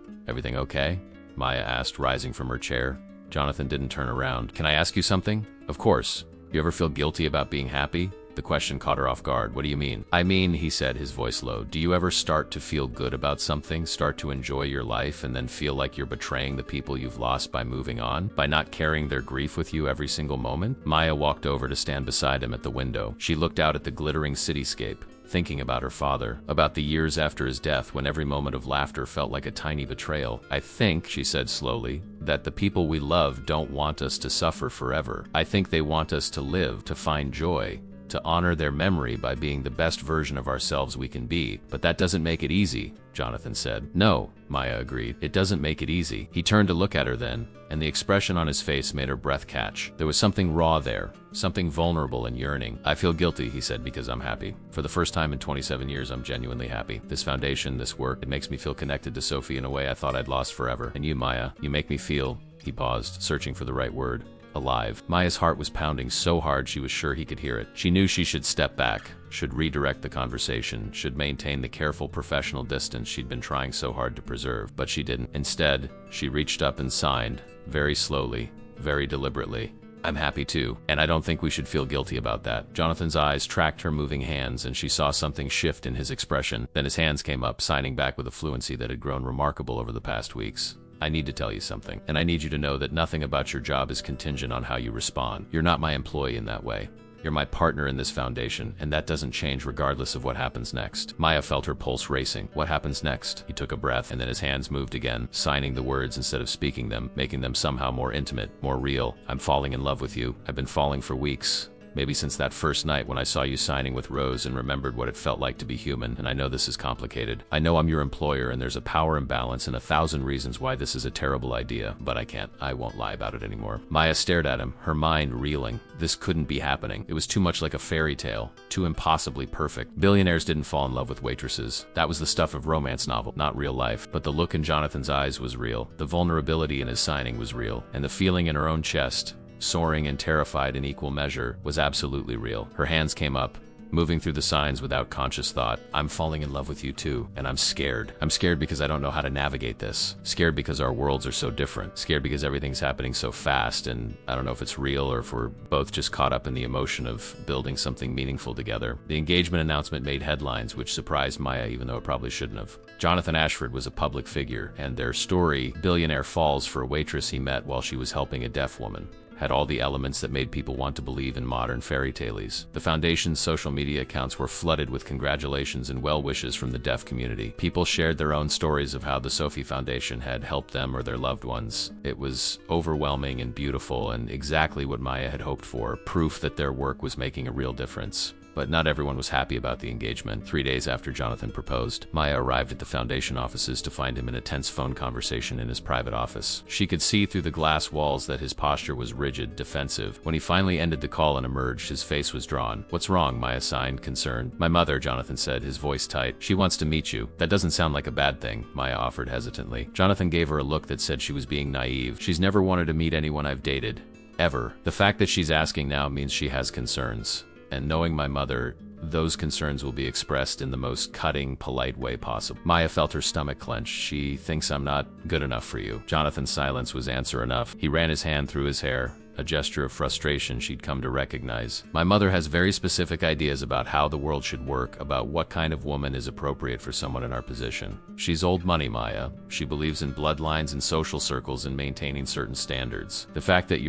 "Everything okay?" Maya asked, rising from her chair. Jonathan didn't turn around. "Can I ask you something?" "Of course. You ever feel guilty about being happy?" The question caught her off guard. "What do you mean?" "I mean," he said, his voice low, "do you ever start to feel good about something, start to enjoy your life, and then feel like you're betraying the people you've lost by moving on, by not carrying their grief with you every single moment?" Maya walked over to stand beside him at the window. She looked out at the glittering cityscape, thinking about her father, about the years after his death when every moment of laughter felt like a tiny betrayal. "I think," she said slowly, "that the people we love don't want us to suffer forever. I think they want us to live, to find joy, to honor their memory by being the best version of ourselves we can be. But that doesn't make it easy," Jonathan said. "No," Maya agreed. "It doesn't make it easy." He turned to look at her then, and the expression on his face made her breath catch. There was something raw there, something vulnerable and yearning. "I feel guilty," he said, "because I'm happy. For the first time in 27 years, I'm genuinely happy. This foundation, this work, it makes me feel connected to Sophie in a way I thought I'd lost forever. And you, Maya, you make me feel," he paused, searching for the right word, "alive." Maya's heart was pounding so hard she was sure he could hear it. She knew she should step back, should redirect the conversation, should maintain the careful professional distance she'd been trying so hard to preserve, but she didn't. Instead, she reached up and signed, very slowly, very deliberately, "I'm happy too, and I don't think we should feel guilty about that." Jonathan's eyes tracked her moving hands, and she saw something shift in his expression. Then his hands came up, signing back with a fluency that had grown remarkable over the past weeks. "I need to tell you something, and I need you to know that nothing about your job is contingent on how you respond. You're not my employee in that way. You're my partner in this foundation, and that doesn't change regardless of what happens next." Maya felt her pulse racing. "What happens next?" He took a breath, and then his hands moved again, signing the words instead of speaking them, making them somehow more intimate, more real. "I'm falling in love with you. I've been falling for weeks. Maybe since that first night when I saw you signing with Rose and remembered what it felt like to be human. And I know this is complicated. I know I'm your employer and there's a power imbalance and 1,000 reasons why this is a terrible idea, but I won't lie about it anymore." Maya stared at him, her mind reeling. This couldn't be happening. It was too much like a fairy tale, too impossibly perfect. Billionaires didn't fall in love with waitresses. That was the stuff of romance novel, not real life. But the look in Jonathan's eyes was real. The vulnerability in his signing was real. And the feeling in her own chest, soaring and terrified in equal measure, was absolutely real. Her hands came up, moving through the signs without conscious thought. I'm falling in love with you too, and I'm scared. I'm scared because I don't know how to navigate this. Scared because our worlds are so different. Scared because everything's happening so fast, and I don't know if it's real or if we're both just caught up in the emotion of building something meaningful together. The engagement announcement made headlines, which surprised Maya even though it probably shouldn't have. Jonathan Ashford was a public figure, and their story, Billionaire, falls for a waitress he met while she was helping a deaf woman, had all the elements that made people want to believe in modern fairy tales. The foundation's social media accounts were flooded with congratulations and well wishes from the deaf community. People shared their own stories of how the Sophie Foundation had helped them or their loved ones. It was overwhelming and beautiful, and exactly what Maya had hoped for, proof that their work was making a real difference. But not everyone was happy about the engagement. 3 days after Jonathan proposed, Maya arrived at the foundation offices to find him in a tense phone conversation in his private office. She could see through the glass walls that his posture was rigid, defensive. When he finally ended the call and emerged, his face was drawn. "What's wrong?" Maya signed, concerned. "My mother," Jonathan said, his voice tight. "She wants to meet you." "That doesn't sound like a bad thing," Maya offered hesitantly. Jonathan gave her a look that said she was being naive. "She's never wanted to meet anyone I've dated. Ever. The fact that she's asking now means she has concerns. And knowing my mother, those concerns will be expressed in the most cutting, polite way possible." Maya felt her stomach clench. "She thinks I'm not good enough for you." Jonathan's silence was answer enough. He ran his hand through his hair, a gesture of frustration she'd come to recognize. "My mother has very specific ideas about how the world should work, about what kind of woman is appropriate for someone in our position. She's old money, Maya. She believes in bloodlines and social circles and maintaining certain standards. The fact that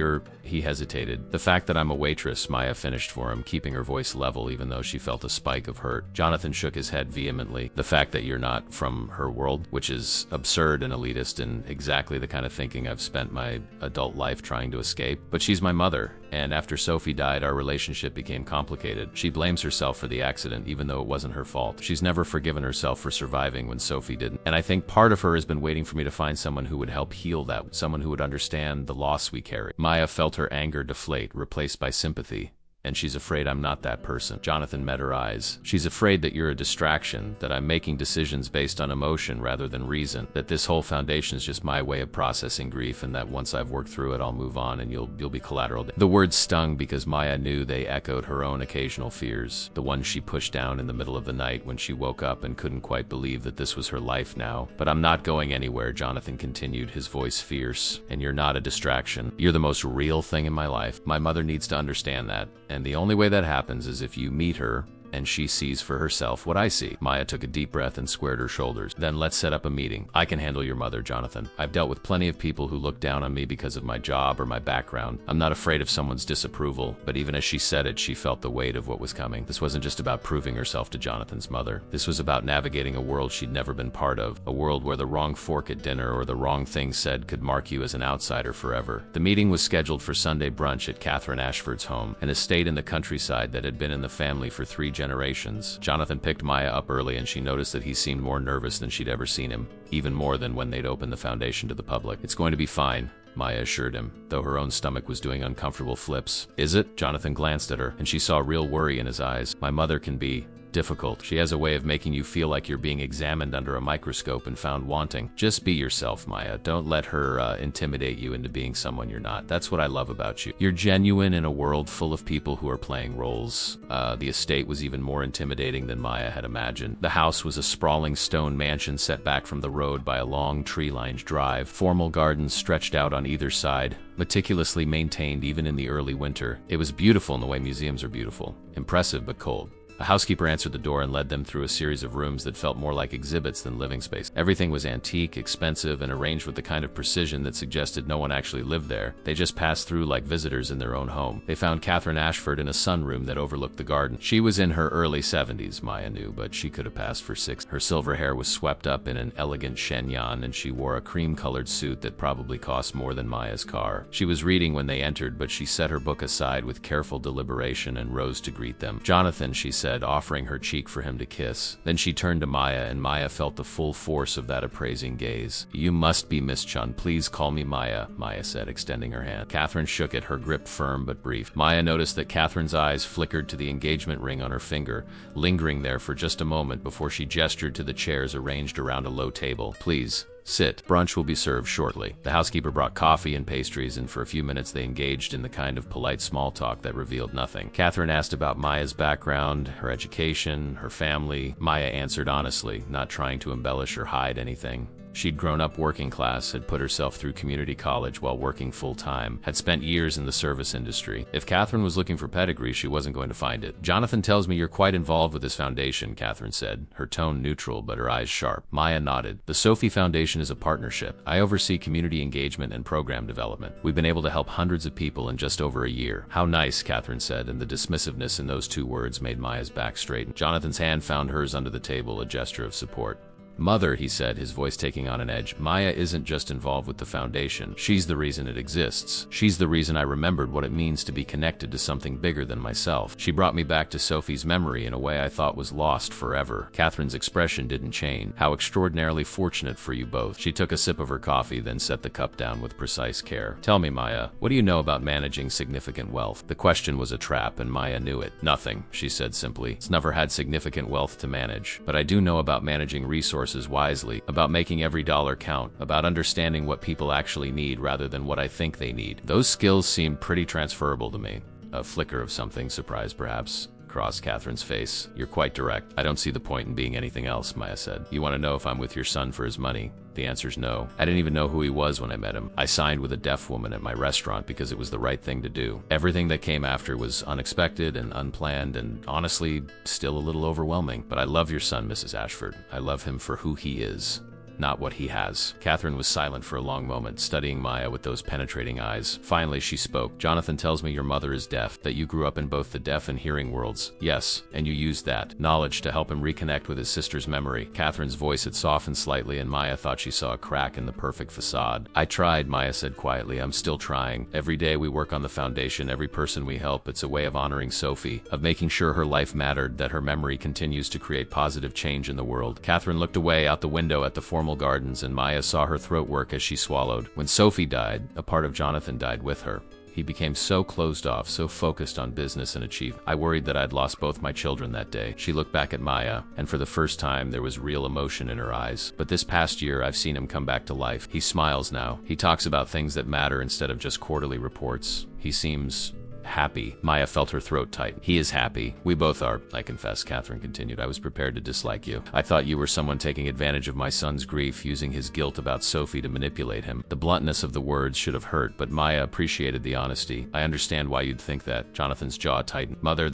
he hesitated. "The fact that I'm a waitress," Maya finished for him, keeping her voice level even though she felt a spike of hurt. Jonathan shook his head vehemently. "The fact that you're not from her world, which is absurd and elitist and exactly the kind of thinking I've spent my adult life trying to escape. But she's my mother, and after Sophie died, our relationship became complicated. She blames herself for the accident, even though it wasn't her fault. She's never forgiven herself for surviving when Sophie didn't. And I think part of her has been waiting for me to find someone who would help heal that, someone who would understand the loss we carry." Maya felt her anger deflate, replaced by sympathy. "And she's afraid I'm not that person." Jonathan met her eyes. "She's afraid that you're a distraction, that I'm making decisions based on emotion rather than reason, that this whole foundation is just my way of processing grief, and that once I've worked through it, I'll move on and you'll be collateral." The words stung because Maya knew they echoed her own occasional fears, the ones she pushed down in the middle of the night when she woke up and couldn't quite believe that this was her life now. "But I'm not going anywhere," Jonathan continued, his voice fierce. "And you're not a distraction. You're the most real thing in my life. My mother needs to understand that. And the only way that happens is if you meet her and she sees for herself what I see." Maya took a deep breath and squared her shoulders. "Then let's set up a meeting. I can handle your mother, Jonathan. I've dealt with plenty of people who look down on me because of my job or my background. I'm not afraid of someone's disapproval." But even as she said it, she felt the weight of what was coming. This wasn't just about proving herself to Jonathan's mother. This was about navigating a world she'd never been part of, a world where the wrong fork at dinner or the wrong thing said could mark you as an outsider forever. The meeting was scheduled for Sunday brunch at Catherine Ashford's home, an estate in the countryside that had been in the family for 3 generations. Jonathan picked Maya up early, and she noticed that he seemed more nervous than she'd ever seen him, even more than when they'd opened the foundation to the public. "It's going to be fine," Maya assured him, though her own stomach was doing uncomfortable flips. "Is it?" Jonathan glanced at her, and she saw real worry in his eyes. "My mother can be difficult. She has a way of making you feel like you're being examined under a microscope and found wanting. Just be yourself, Maya. Don't let her intimidate you into being someone you're not. That's what I love about you. You're genuine in a world full of people who are playing roles." The estate was even more intimidating than Maya had imagined. The house was a sprawling stone mansion set back from the road by a long tree-lined drive. Formal gardens stretched out on either side, meticulously maintained even in the early winter. It was beautiful in the way museums are beautiful. Impressive but cold. A housekeeper answered the door and led them through a series of rooms that felt more like exhibits than living space. Everything was antique, expensive, and arranged with the kind of precision that suggested no one actually lived there. They just passed through like visitors in their own home. They found Catherine Ashford in a sunroom that overlooked the garden. She was in her early 70s, Maya knew, but she could have passed for 6. Her silver hair was swept up in an elegant chignon, and she wore a cream-colored suit that probably cost more than Maya's car. She was reading when they entered, but she set her book aside with careful deliberation and rose to greet them. "Jonathan," she said, offering her cheek for him to kiss. Then she turned to Maya, and Maya felt the full force of that appraising gaze. "You must be Miss Chun. Please call me Maya," Maya said, extending her hand. Catherine shook it, her grip firm but brief. Maya noticed that Catherine's eyes flickered to the engagement ring on her finger, lingering there for just a moment before she gestured to the chairs arranged around a low table. "Please, Sit. Brunch will be served shortly. The housekeeper brought coffee and pastries, and for a few minutes they engaged in the kind of polite small talk that revealed nothing. Catherine asked about Maya's background, her education, her family. Maya answered honestly, not trying to embellish or hide anything. She'd grown up working class, had put herself through community college while working full-time, had spent years in the service industry. If Catherine was looking for pedigree, she wasn't going to find it. "Jonathan tells me you're quite involved with this foundation," Catherine said, her tone neutral but her eyes sharp. Maya nodded. "The Sophie Foundation is a partnership. I oversee community engagement and program development. We've been able to help hundreds of people in just over a year." "How nice," Catherine said, and the dismissiveness in those two words made Maya's back straighten. Jonathan's hand found hers under the table, a gesture of support. "Mother," he said, his voice taking on an edge, "Maya isn't just involved with the foundation. She's the reason it exists. She's the reason I remembered what it means to be connected to something bigger than myself. She brought me back to Sophie's memory in a way I thought was lost forever." Catherine's expression didn't change. "How extraordinarily fortunate for you both." She took a sip of her coffee, then set the cup down with precise care. "Tell me, Maya, what do you know about managing significant wealth?" The question was a trap, and Maya knew it. "Nothing," she said simply. "It's never had significant wealth to manage. But I do know about managing resources wisely, about making every dollar count, about understanding what people actually need rather than what I think they need. Those skills seem pretty transferable to me." A flicker of something, surprise perhaps, crossed Catherine's face. "You're quite direct. I don't see the point in being anything else," Maya said. "You want to know if I'm with your son for his money? The answer's no. I didn't even know who he was when I met him. I signed with a deaf woman at my restaurant because it was the right thing to do. Everything that came after was unexpected and unplanned and honestly still a little overwhelming. But I love your son, Mrs. Ashford. I love him for who he is, not what he has." Catherine was silent for a long moment, studying Maya with those penetrating eyes. Finally, she spoke. "Jonathan tells me your mother is deaf, that you grew up in both the deaf and hearing worlds." "Yes, and you used that knowledge to help him reconnect with his sister's memory." Catherine's voice had softened slightly, and Maya thought she saw a crack in the perfect facade. "I tried," Maya said quietly. "I'm still trying. Every day we work on the foundation, every person we help, it's a way of honoring Sophie, of making sure her life mattered, that her memory continues to create positive change in the world." Catherine looked away out the window at the formal gardens, and Maya saw her throat work as she swallowed. "When Sophie died, a part of Jonathan died with her. He became so closed off, so focused on business and achievement. I worried that I'd lost both my children that day." She looked back at Maya, and for the first time there was real emotion in her eyes. "But this past year I've seen him come back to life. He smiles now. He talks about things that matter instead of just quarterly reports. He seems happy." Maya felt her throat tighten. "He is happy. We both are, I confess," Catherine continued. "I was prepared to dislike you. I thought you were someone taking advantage of my son's grief, using his guilt about Sophie to manipulate him." The bluntness of the words should have hurt, but Maya appreciated the honesty. "I understand why you'd think that." Jonathan's jaw tightened. "Mother,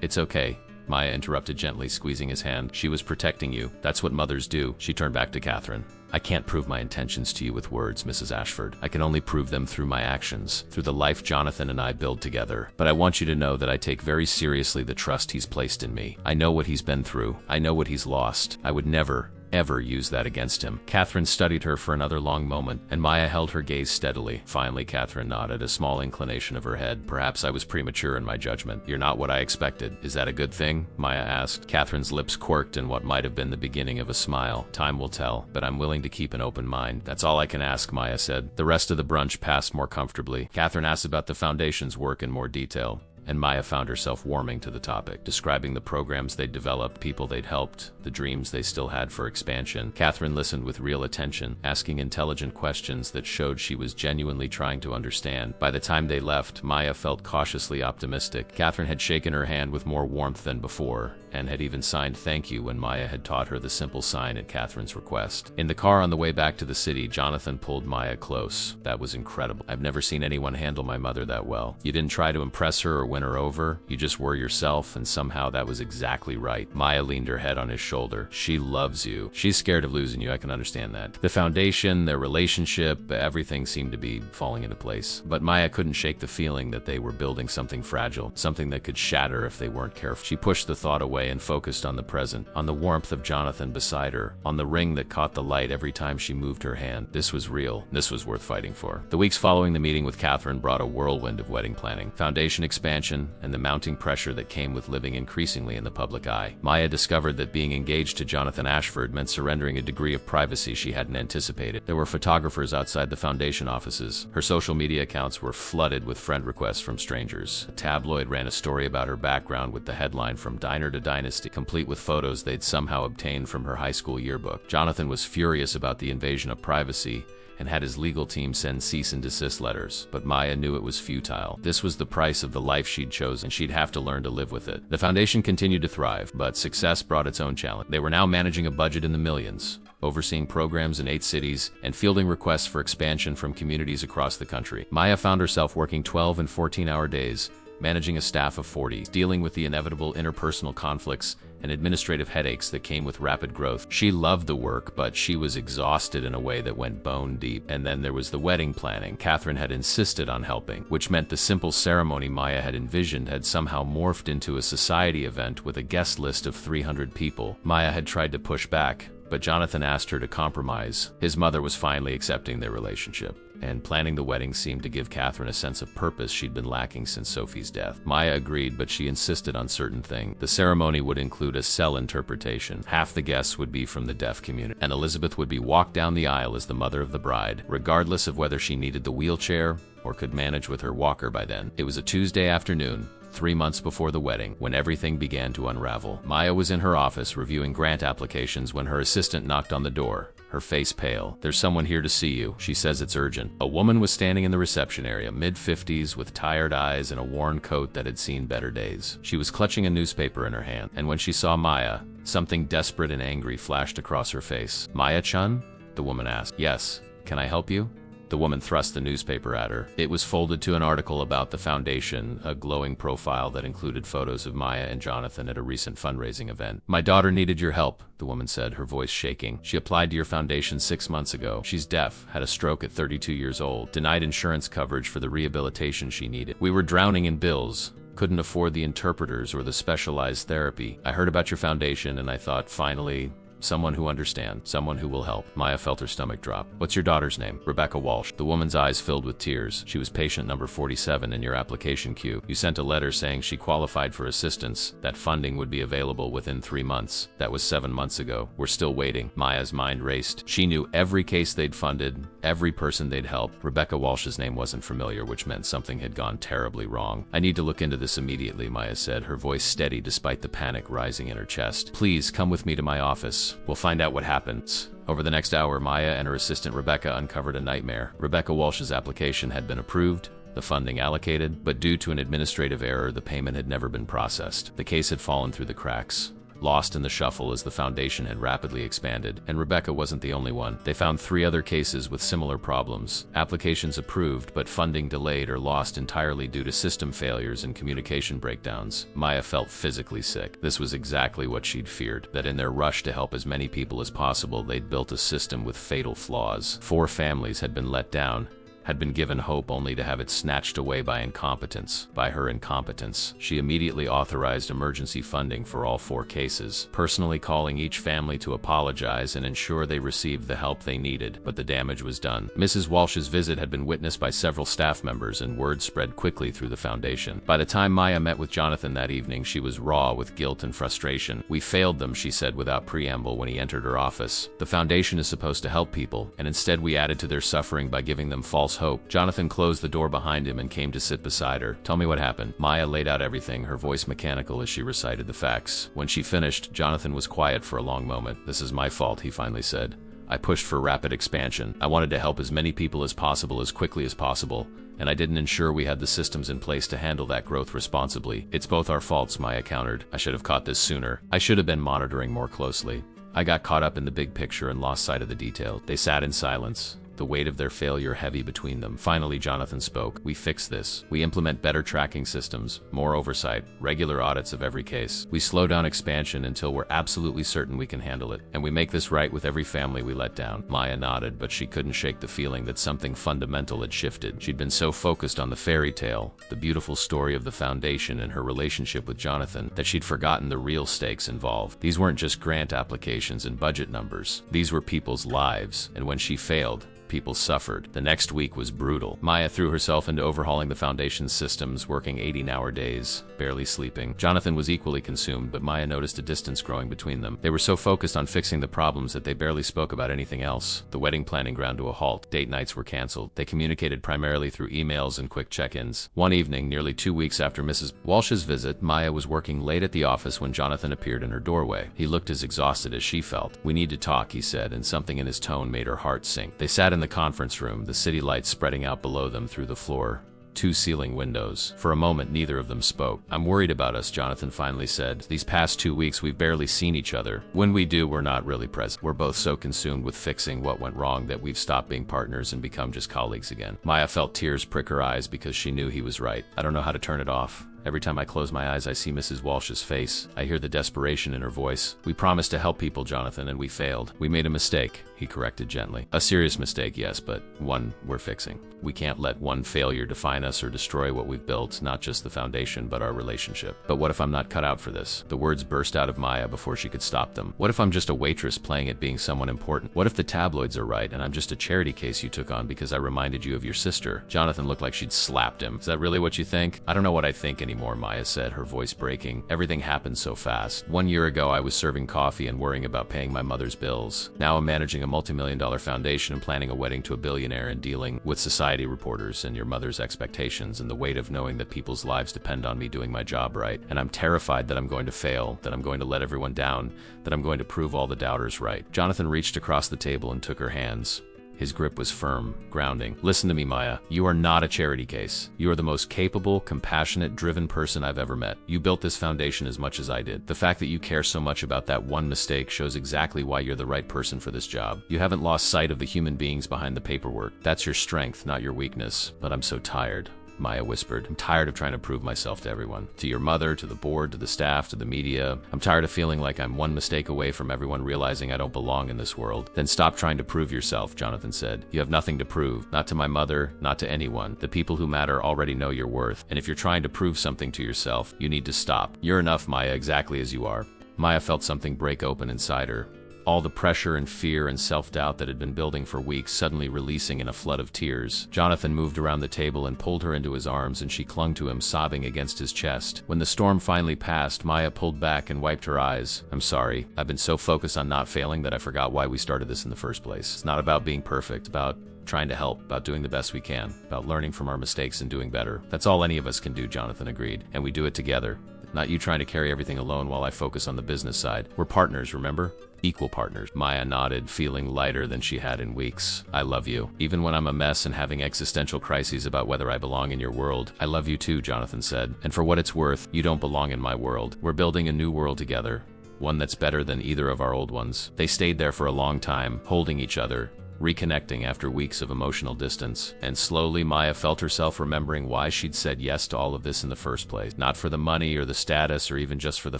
it's okay." Maya interrupted gently, squeezing his hand. "She was protecting you. That's what mothers do." She turned back to Catherine. "I can't prove my intentions to you with words, Mrs. Ashford. I can only prove them through my actions, through the life Jonathan and I build together. But I want you to know that I take very seriously the trust he's placed in me. I know what he's been through. I know what he's lost. I would never, ever use that against him." Catherine studied her for another long moment, and Maya held her gaze steadily. Finally, Catherine nodded, a small inclination of her head. "Perhaps I was premature in my judgment. You're not what I expected. Is that a good thing?" Maya asked. Catherine's lips quirked in what might have been the beginning of a smile. "Time will tell, but I'm willing to keep an open mind." "That's all I can ask," Maya said. The rest of the brunch passed more comfortably. Catherine asked about the foundation's work in more detail, and Maya found herself warming to the topic, describing the programs they'd developed, people they'd helped, the dreams they still had for expansion. Catherine listened with real attention, asking intelligent questions that showed she was genuinely trying to understand. By the time they left, Maya felt cautiously optimistic. Catherine had shaken her hand with more warmth than before, and had even signed "thank you" when Maya had taught her the simple sign at Catherine's request. In the car on the way back to the city, Jonathan pulled Maya close. "That was incredible. I've never seen anyone handle my mother that well. You didn't try to impress her or win her over. You just were yourself, and somehow that was exactly right." Maya leaned her head on his shoulder. "She loves you. She's scared of losing you. I can understand that." The foundation, their relationship, everything seemed to be falling into place. But Maya couldn't shake the feeling that they were building something fragile, something that could shatter if they weren't careful. She pushed the thought away and focused on the present, on the warmth of Jonathan beside her, on the ring that caught the light every time she moved her hand. This was real. This was worth fighting for. The weeks following the meeting with Catherine brought a whirlwind of wedding planning. Foundation expansion attention and the mounting pressure that came with living increasingly in the public eye. Maya discovered that being engaged to Jonathan Ashford meant surrendering a degree of privacy she hadn't anticipated. There were photographers outside the foundation offices. Her social media accounts were flooded with friend requests from strangers. A tabloid ran a story about her background with the headline "From Diner to Dynasty," complete with photos they'd somehow obtained from her high school yearbook. Jonathan was furious about the invasion of privacy and had his legal team send cease and desist letters, but Maya knew it was futile. This was the price of the life she'd chosen, and she'd have to learn to live with it. The foundation continued to thrive, but success brought its own challenge. They were now managing a budget in the millions, overseeing programs in 8 cities, and fielding requests for expansion from communities across the country. Maya found herself working 12 and 14-hour days, managing a staff of 40, dealing with the inevitable interpersonal conflicts and administrative headaches that came with rapid growth. She loved the work, but she was exhausted in a way that went bone deep. And then there was the wedding planning. Catherine had insisted on helping, which meant the simple ceremony Maya had envisioned had somehow morphed into a society event with a guest list of 300 people. Maya had tried to push back, but Jonathan asked her to compromise. His mother was finally accepting their relationship, and planning the wedding seemed to give Catherine a sense of purpose she'd been lacking since Sophie's death. Maya agreed, but she insisted on certain things. The ceremony would include a cell interpretation. Half the guests would be from the deaf community, and Elizabeth would be walked down the aisle as the mother of the bride, regardless of whether she needed the wheelchair or could manage with her walker by then. It was a Tuesday afternoon, 3 months before the wedding, when everything began to unravel. Maya was in her office reviewing grant applications when her assistant knocked on the door, her face pale. "There's someone here to see you. She says it's urgent." A woman was standing in the reception area, mid-50s, with tired eyes and a worn coat that had seen better days. She was clutching a newspaper in her hand, and when she saw Maya, something desperate and angry flashed across her face. "Maya-chun?" the woman asked. "Yes. Can I help you?" The woman thrust the newspaper at her. It was folded to an article about the foundation, a glowing profile that included photos of Maya and Jonathan at a recent fundraising event. "My daughter needed your help," the woman said, her voice shaking. "She applied to your foundation 6 months ago. She's deaf, had a stroke at 32 years old, denied insurance coverage for the rehabilitation she needed. We were drowning in bills. Couldn't afford the interpreters or the specialized therapy. I heard about your foundation and I thought, finally, someone who understands, someone who will help." Maya felt her stomach drop. "What's your daughter's name?" "Rebecca Walsh." The woman's eyes filled with tears. "She was patient number 47 in your application queue. You sent a letter saying she qualified for assistance, that funding would be available within 3 months. That was 7 months ago. We're still waiting." Maya's mind raced. She knew every case they'd funded, every person they'd helped. Rebecca Walsh's name wasn't familiar, which meant something had gone terribly wrong. "I need to look into this immediately," Maya said, her voice steady despite the panic rising in her chest. "Please come with me to my office. We'll find out what happens." Over the next hour, Maya and her assistant Rebecca uncovered a nightmare. Rebecca Walsh's application had been approved, the funding allocated, but due to an administrative error, the payment had never been processed. The case had fallen through the cracks, lost in the shuffle as the foundation had rapidly expanded, and Rebecca wasn't the only one. They found 3 other cases with similar problems. Applications approved, but funding delayed or lost entirely due to system failures and communication breakdowns. Maya felt physically sick. This was exactly what she'd feared, that in their rush to help as many people as possible, they'd built a system with fatal flaws. 4 families had been let down, had been given hope only to have it snatched away by incompetence, by her incompetence. She immediately authorized emergency funding for all 4 cases, personally calling each family to apologize and ensure they received the help they needed, but the damage was done. Mrs. Walsh's visit had been witnessed by several staff members, and word spread quickly through the foundation. By the time Maya met with Jonathan that evening, she was raw with guilt and frustration. "We failed them," she said without preamble when he entered her office. "The foundation is supposed to help people, and instead we added to their suffering by giving them false hope." Jonathan closed the door behind him and came to sit beside her. "Tell me what happened." Maya laid out everything, her voice mechanical as she recited the facts. When she finished, Jonathan was quiet for a long moment. "This is my fault," he finally said. "I pushed for rapid expansion. I wanted to help as many people as possible as quickly as possible, and I didn't ensure we had the systems in place to handle that growth responsibly." "It's both our faults," Maya countered. "I should have caught this sooner. I should have been monitoring more closely. I got caught up in the big picture and lost sight of the details." They sat in silence, the weight of their failure heavy between them. Finally, Jonathan spoke. "We fix this. We implement better tracking systems, more oversight, regular audits of every case. We slow down expansion until we're absolutely certain we can handle it. And we make this right with every family we let down." Maya nodded, but she couldn't shake the feeling that something fundamental had shifted. She'd been so focused on the fairy tale, the beautiful story of the foundation and her relationship with Jonathan, that she'd forgotten the real stakes involved. These weren't just grant applications and budget numbers. These were people's lives, and when she failed, People suffered. The next week was brutal. Maya threw herself into overhauling the foundation's systems, working 18-hour days, barely sleeping. Jonathan was equally consumed, but Maya noticed a distance growing between them. They were so focused on fixing the problems that they barely spoke about anything else. The wedding planning ground to a halt. Date nights were canceled. They communicated primarily through emails and quick check-ins. One evening, nearly 2 weeks after Mrs. Walsh's visit, Maya was working late at the office when Jonathan appeared in her doorway. He looked as exhausted as she felt. "We need to talk," he said, and something in his tone made her heart sink. They sat in the conference room, the city lights spreading out below them through the floor. 2 ceiling windows. For a moment, neither of them spoke. "I'm worried about us," Jonathan finally said. "These past 2 weeks, we've barely seen each other. When we do, we're not really present. We're both so consumed with fixing what went wrong that we've stopped being partners and become just colleagues again." Maya felt tears prick her eyes because she knew he was right. "I don't know how to turn it off. Every time I close my eyes, I see Mrs. Walsh's face. I hear the desperation in her voice. We promised to help people, Jonathan, and we failed. We made a mistake," he corrected gently. "A serious mistake, yes, but one we're fixing. We can't let one failure define us or destroy what we've built, not just the foundation, but our relationship." "But what if I'm not cut out for this?" The words burst out of Maya before she could stop them. "What if I'm just a waitress playing at being someone important? What if the tabloids are right and I'm just a charity case you took on because I reminded you of your sister?" Jonathan looked like she'd slapped him. "Is that really what you think?" "I don't know what I think anymore," Maya said, her voice breaking. "Everything happened so fast. 1 year ago, I was serving coffee and worrying about paying my mother's bills. Now I'm managing a multi-million-dollar foundation and planning a wedding to a billionaire and dealing with society reporters and your mother's expectations and the weight of knowing that people's lives depend on me doing my job right. And I'm terrified that I'm going to fail, that I'm going to let everyone down, that I'm going to prove all the doubters right." Jonathan reached across the table and took her hands. His grip was firm, grounding. "Listen to me, Maya. You are not a charity case. You are the most capable, compassionate, driven person I've ever met. You built this foundation as much as I did. The fact that you care so much about that one mistake shows exactly why you're the right person for this job. You haven't lost sight of the human beings behind the paperwork. That's your strength, not your weakness. But I'm so tired," Maya whispered. "I'm tired of trying to prove myself to everyone. To your mother, to the board, to the staff, to the media. I'm tired of feeling like I'm one mistake away from everyone realizing I don't belong in this world." "Then stop trying to prove yourself," Jonathan said. "You have nothing to prove. Not to my mother, not to anyone. The people who matter already know your worth. And if you're trying to prove something to yourself, you need to stop. You're enough, Maya, exactly as you are." Maya felt something break open inside her. All the pressure and fear and self-doubt that had been building for weeks suddenly releasing in a flood of tears. Jonathan moved around the table and pulled her into his arms, and she clung to him, sobbing against his chest. When the storm finally passed, Maya pulled back and wiped her eyes. "I'm sorry. I've been so focused on not failing that I forgot why we started this in the first place. It's not about being perfect, about trying to help, about doing the best we can, about learning from our mistakes and doing better. That's all any of us can do," Jonathan agreed. "And we do it together. Not you trying to carry everything alone while I focus on the business side. We're partners, remember? Equal partners." Maya nodded, feeling lighter than she had in weeks. "I love you. Even when I'm a mess and having existential crises about whether I belong in your world, I love you too," Jonathan said. "And for what it's worth, you don't belong in my world. We're building a new world together. One that's better than either of our old ones." They stayed there for a long time, holding each other, reconnecting after weeks of emotional distance. And slowly, Maya felt herself remembering why she'd said yes to all of this in the first place. Not for the money or the status or even just for the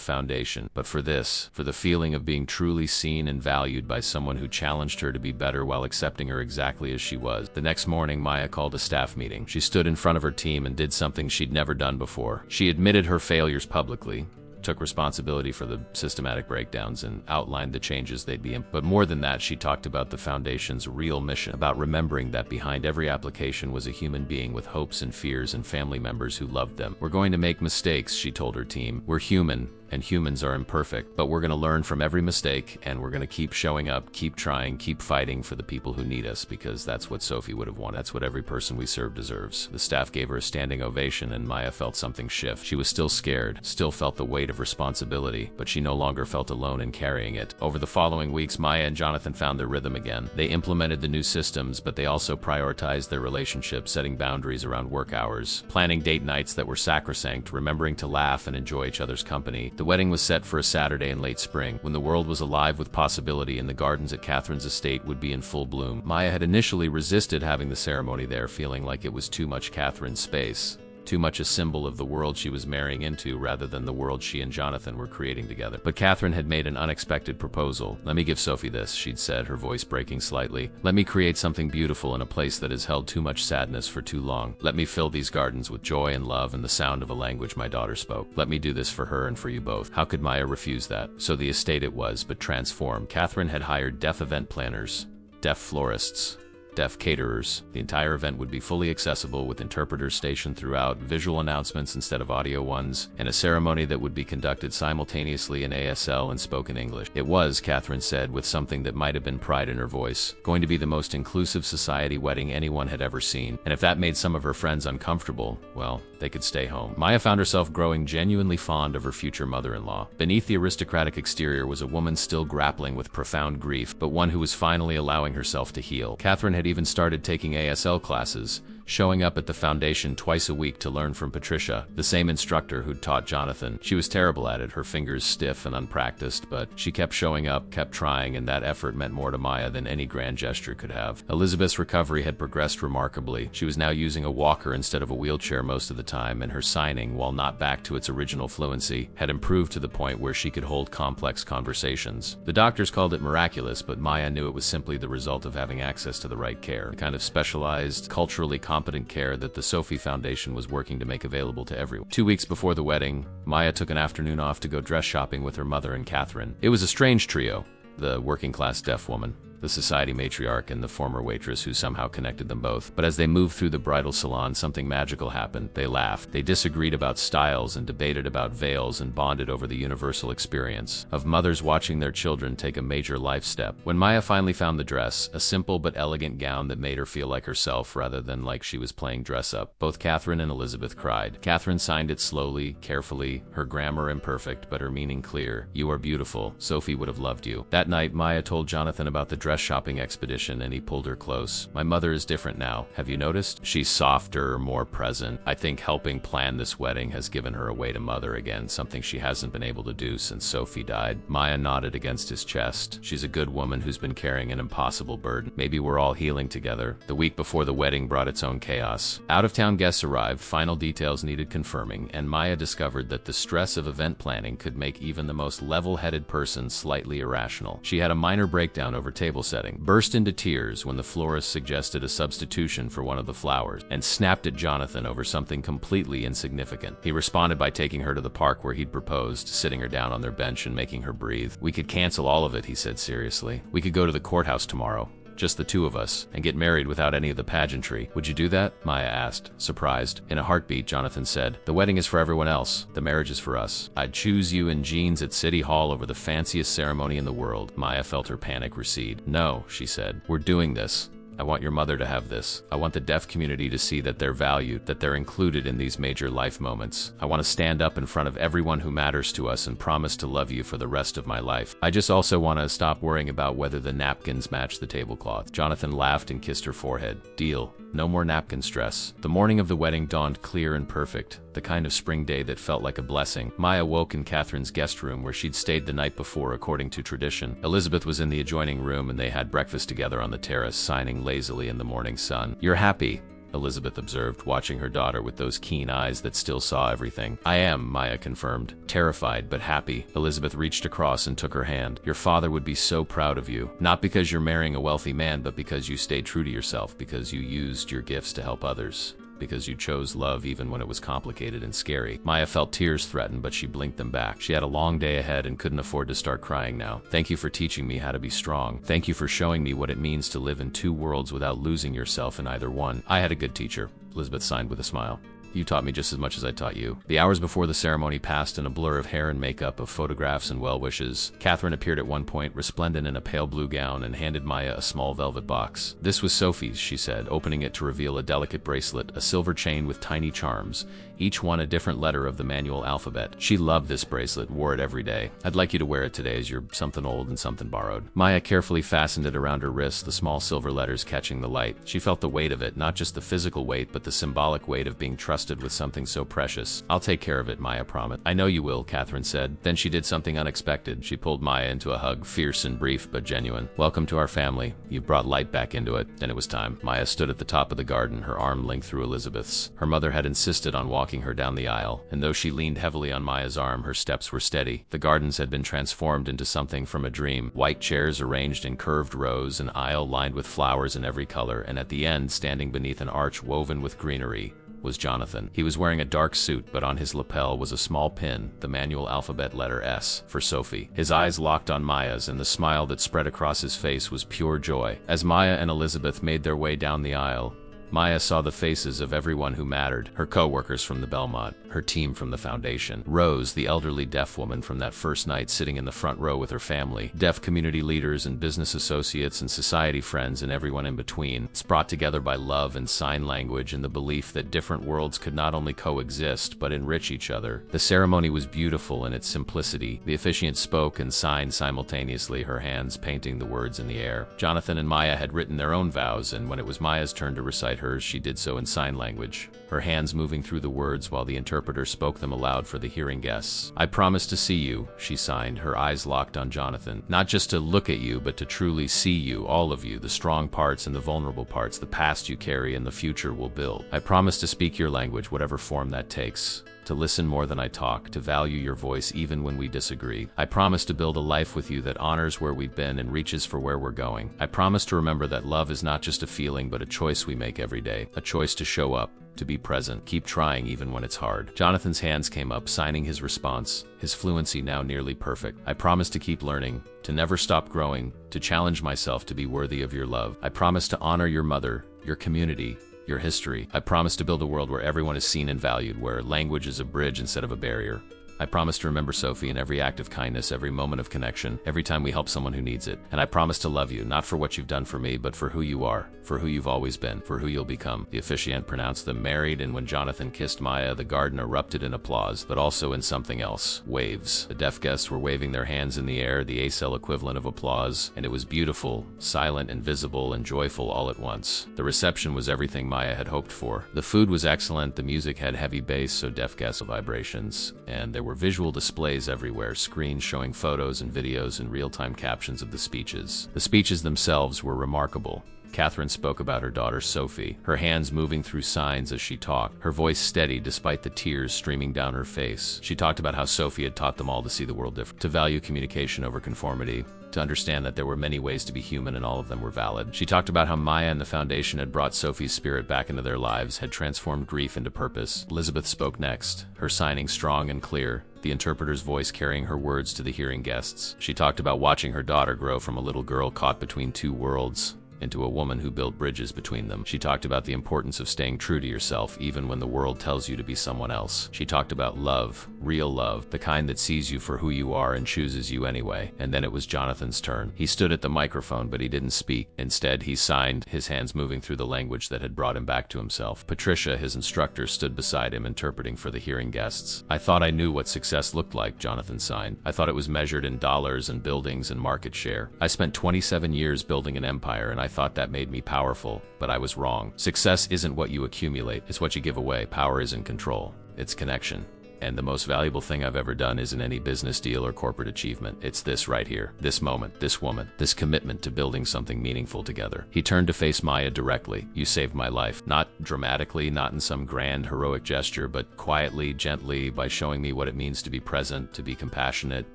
foundation, but for this, for the feeling of being truly seen and valued by someone who challenged her to be better while accepting her exactly as she was. The next morning, Maya called a staff meeting. She stood in front of her team and did something she'd never done before. She admitted her failures publicly, took responsibility for the systematic breakdowns, and outlined the changes they'd be in. But more than that, she talked about the foundation's real mission, about remembering that behind every application was a human being with hopes and fears and family members who loved them. "We're going to make mistakes," she told her team. "We're human, and humans are imperfect, but we're going to learn from every mistake, and we're going to keep showing up, keep trying, keep fighting for the people who need us, because that's what Sophie would have wanted. That's what every person we serve deserves." The staff gave her a standing ovation, and Maya felt something shift. She was still scared, still felt the weight of responsibility, but she no longer felt alone in carrying it. Over the following weeks, Maya and Jonathan found their rhythm again. They implemented the new systems, but they also prioritized their relationship, setting boundaries around work hours, planning date nights that were sacrosanct, remembering to laugh and enjoy each other's company. The wedding was set for a Saturday in late spring, when the world was alive with possibility and the gardens at Catherine's estate would be in full bloom. Maya had initially resisted having the ceremony there, feeling like it was too much Catherine's space. Too much a symbol of the world she was marrying into rather than the world she and Jonathan were creating together. But Catherine had made an unexpected proposal. "Let me give Sophie this," she'd said, her voice breaking slightly. "Let me create something beautiful in a place that has held too much sadness for too long. Let me fill these gardens with joy and love and the sound of a language my daughter spoke. Let me do this for her and for you both." How could Maya refuse that? So the estate it was, but transformed. Catherine had hired deaf event planners, deaf florists, deaf caterers. The entire event would be fully accessible with interpreters stationed throughout, visual announcements instead of audio ones, and a ceremony that would be conducted simultaneously in ASL and spoken English. It was, Catherine said, with something that might have been pride in her voice, going to be the most inclusive society wedding anyone had ever seen, and if that made some of her friends uncomfortable, well, they could stay home. Maya found herself growing genuinely fond of her future mother-in-law. Beneath the aristocratic exterior was a woman still grappling with profound grief, but one who was finally allowing herself to heal. Catherine had even started taking ASL classes, showing up at the foundation twice a week to learn from Patricia, the same instructor who'd taught Jonathan. She was terrible at it, her fingers stiff and unpracticed, but she kept showing up, kept trying, and that effort meant more to Maya than any grand gesture could have. Elizabeth's recovery had progressed remarkably. She was now using a walker instead of a wheelchair most of the time, and her signing, while not back to its original fluency, had improved to the point where she could hold complex conversations. The doctors called it miraculous, but Maya knew it was simply the result of having access to the right care, the kind of specialized, culturally competent care that the Sophie Foundation was working to make available to everyone. 2 weeks before the wedding, Maya took an afternoon off to go dress shopping with her mother and Catherine. It was a strange trio, the working-class deaf woman, the society matriarch, and the former waitress who somehow connected them both. But as they moved through the bridal salon, something magical happened. They laughed. They disagreed about styles and debated about veils and bonded over the universal experience of mothers watching their children take a major life step. When Maya finally found the dress, a simple but elegant gown that made her feel like herself rather than like she was playing dress-up, both Catherine and Elizabeth cried. Catherine signed it slowly, carefully, her grammar imperfect but her meaning clear. "You are beautiful. Sophie would have loved you." That night, Maya told Jonathan about the dress shopping expedition and he pulled her close. "My mother is different now. Have you noticed? She's softer, more present. I think helping plan this wedding has given her a way to mother again, something she hasn't been able to do since Sophie died." Maya nodded against his chest. "She's a good woman who's been carrying an impossible burden. Maybe we're all healing together." The week before the wedding brought its own chaos. Out-of-town guests arrived, final details needed confirming, and Maya discovered that the stress of event planning could make even the most level-headed person slightly irrational. She had a minor breakdown over table setting, burst into tears when the florist suggested a substitution for one of the flowers, and snapped at Jonathan over something completely insignificant. He responded by taking her to the park where he'd proposed, sitting her down on their bench and making her breathe. "We could cancel all of it," he said seriously. "We could go to the courthouse tomorrow, just the two of us, and get married without any of the pageantry. Would you do that?" Maya asked, surprised. In a heartbeat, Jonathan said, "The wedding is for everyone else. The marriage is for us. I'd choose you in jeans at City Hall over the fanciest ceremony in the world." Maya felt her panic recede. "No," she said. "We're doing this. I want your mother to have this. I want the deaf community to see that they're valued, that they're included in these major life moments. I want to stand up in front of everyone who matters to us and promise to love you for the rest of my life. I just also want to stop worrying about whether the napkins match the tablecloth." Jonathan laughed and kissed her forehead. "Deal. No more napkin stress." The morning of the wedding dawned clear and perfect, the kind of spring day that felt like a blessing. Maya woke in Catherine's guest room where she'd stayed the night before according to tradition. Elizabeth was in the adjoining room and they had breakfast together on the terrace, signing lazily in the morning sun. "You're happy," Elizabeth observed, watching her daughter with those keen eyes that still saw everything. "I am," Maya confirmed. "Terrified, but happy." Elizabeth reached across and took her hand. "Your father would be so proud of you. Not because you're marrying a wealthy man, but because you stayed true to yourself, because you used your gifts to help others. Because you chose love even when it was complicated and scary." Maya felt tears threaten, but she blinked them back. She had a long day ahead and couldn't afford to start crying now. "Thank you for teaching me how to be strong. Thank you for showing me what it means to live in two worlds without losing yourself in either one." "I had a good teacher," Elizabeth signed with a smile. "You taught me just as much as I taught you." The hours before the ceremony passed in a blur of hair and makeup, of photographs and well wishes. Catherine appeared at one point, resplendent in a pale blue gown, and handed Maya a small velvet box. "This was Sophie's," she said, opening it to reveal a delicate bracelet, a silver chain with tiny charms, each one a different letter of the manual alphabet. She loved this bracelet, wore it every day. "I'd like you to wear it today as you're something old and something borrowed." Maya carefully fastened it around her wrist, the small silver letters catching the light. She felt the weight of it, not just the physical weight, but the symbolic weight of being trusted with something so precious. "I'll take care of it," Maya promised. "I know you will," Catherine said. Then she did something unexpected. She pulled Maya into a hug, fierce and brief, but genuine. "Welcome to our family. You've brought light back into it." And it was time. Maya stood at the top of the garden, her arm linked through Elizabeth's. Her mother had insisted on walking her down the aisle, and though she leaned heavily on Maya's arm, her steps were steady. The gardens had been transformed into something from a dream. White chairs arranged in curved rows, an aisle lined with flowers in every color, and at the end, standing beneath an arch woven with greenery, was Jonathan. He was wearing a dark suit, but on his lapel was a small pin, the manual alphabet letter S, for Sophie. His eyes locked on Maya's, and the smile that spread across his face was pure joy. As Maya and Elizabeth made their way down the aisle, Maya saw the faces of everyone who mattered, her co-workers from the Belmont, her team from the foundation, Rose, the elderly deaf woman from that first night sitting in the front row with her family, deaf community leaders and business associates and society friends and everyone in between. It's brought together by love and sign language and the belief that different worlds could not only coexist but enrich each other. The ceremony was beautiful in its simplicity. The officiant spoke and signed simultaneously, her hands painting the words in the air. Jonathan and Maya had written their own vows, and when it was Maya's turn to recite hers, she did so in sign language, her hands moving through the words while the interpreter spoke them aloud for the hearing guests. "I promise to see you," she signed, her eyes locked on Jonathan. "Not just to look at you, but to truly see you, all of you, the strong parts and the vulnerable parts, the past you carry and the future we'll build. I promise to speak your language, whatever form that takes. To listen more than I talk, to value your voice even when we disagree. I promise to build a life with you that honors where we've been and reaches for where we're going. I promise to remember that love is not just a feeling but a choice we make every day, a choice to show up, to be present, keep trying even when it's hard." Jonathan's hands came up, signing his response, his fluency now nearly perfect. "I promise to keep learning, to never stop growing, to challenge myself to be worthy of your love. I promise to honor your mother, your community, your history. I promise to build a world where everyone is seen and valued, where language is a bridge instead of a barrier. I promise to remember Sophie in every act of kindness, every moment of connection, every time we help someone who needs it. And I promise to love you, not for what you've done for me, but for who you are, for who you've always been, for who you'll become." The officiant pronounced them married, and when Jonathan kissed Maya, the garden erupted in applause, but also in something else: waves. The deaf guests were waving their hands in the air, the ASL equivalent of applause, and it was beautiful, silent and visible and joyful all at once. The reception was everything Maya had hoped for. The food was excellent, the music had heavy bass, so deaf guests vibrations, and there were visual displays everywhere, screens showing photos and videos and real-time captions of the speeches. The speeches themselves were remarkable. Catherine spoke about her daughter Sophie, her hands moving through signs as she talked, her voice steady despite the tears streaming down her face. She talked about how Sophie had taught them all to see the world different, to value communication over conformity, to understand that there were many ways to be human and all of them were valid. She talked about how Maya and the foundation had brought Sophie's spirit back into their lives, had transformed grief into purpose. Elizabeth spoke next, her signing strong and clear, the interpreter's voice carrying her words to the hearing guests. She talked about watching her daughter grow from a little girl caught between two worlds into a woman who built bridges between them. She talked about the importance of staying true to yourself even when the world tells you to be someone else. She talked about love, real love, the kind that sees you for who you are and chooses you anyway. And then it was Jonathan's turn. He stood at the microphone, but he didn't speak. Instead, he signed, his hands moving through the language that had brought him back to himself. Patricia, his instructor, stood beside him, interpreting for the hearing guests. "I thought I knew what success looked like," Jonathan signed. "I thought it was measured in dollars and buildings and market share. I spent 27 years building an empire, and I thought that made me powerful, but I was wrong. Success isn't what you accumulate, it's what you give away. Power isn't control, it's connection. And the most valuable thing I've ever done isn't any business deal or corporate achievement. It's this right here, this moment, this woman, this commitment to building something meaningful together." He turned to face Maya directly. "You saved my life. Not dramatically, not in some grand, heroic gesture, but quietly, gently, by showing me what it means to be present, to be compassionate,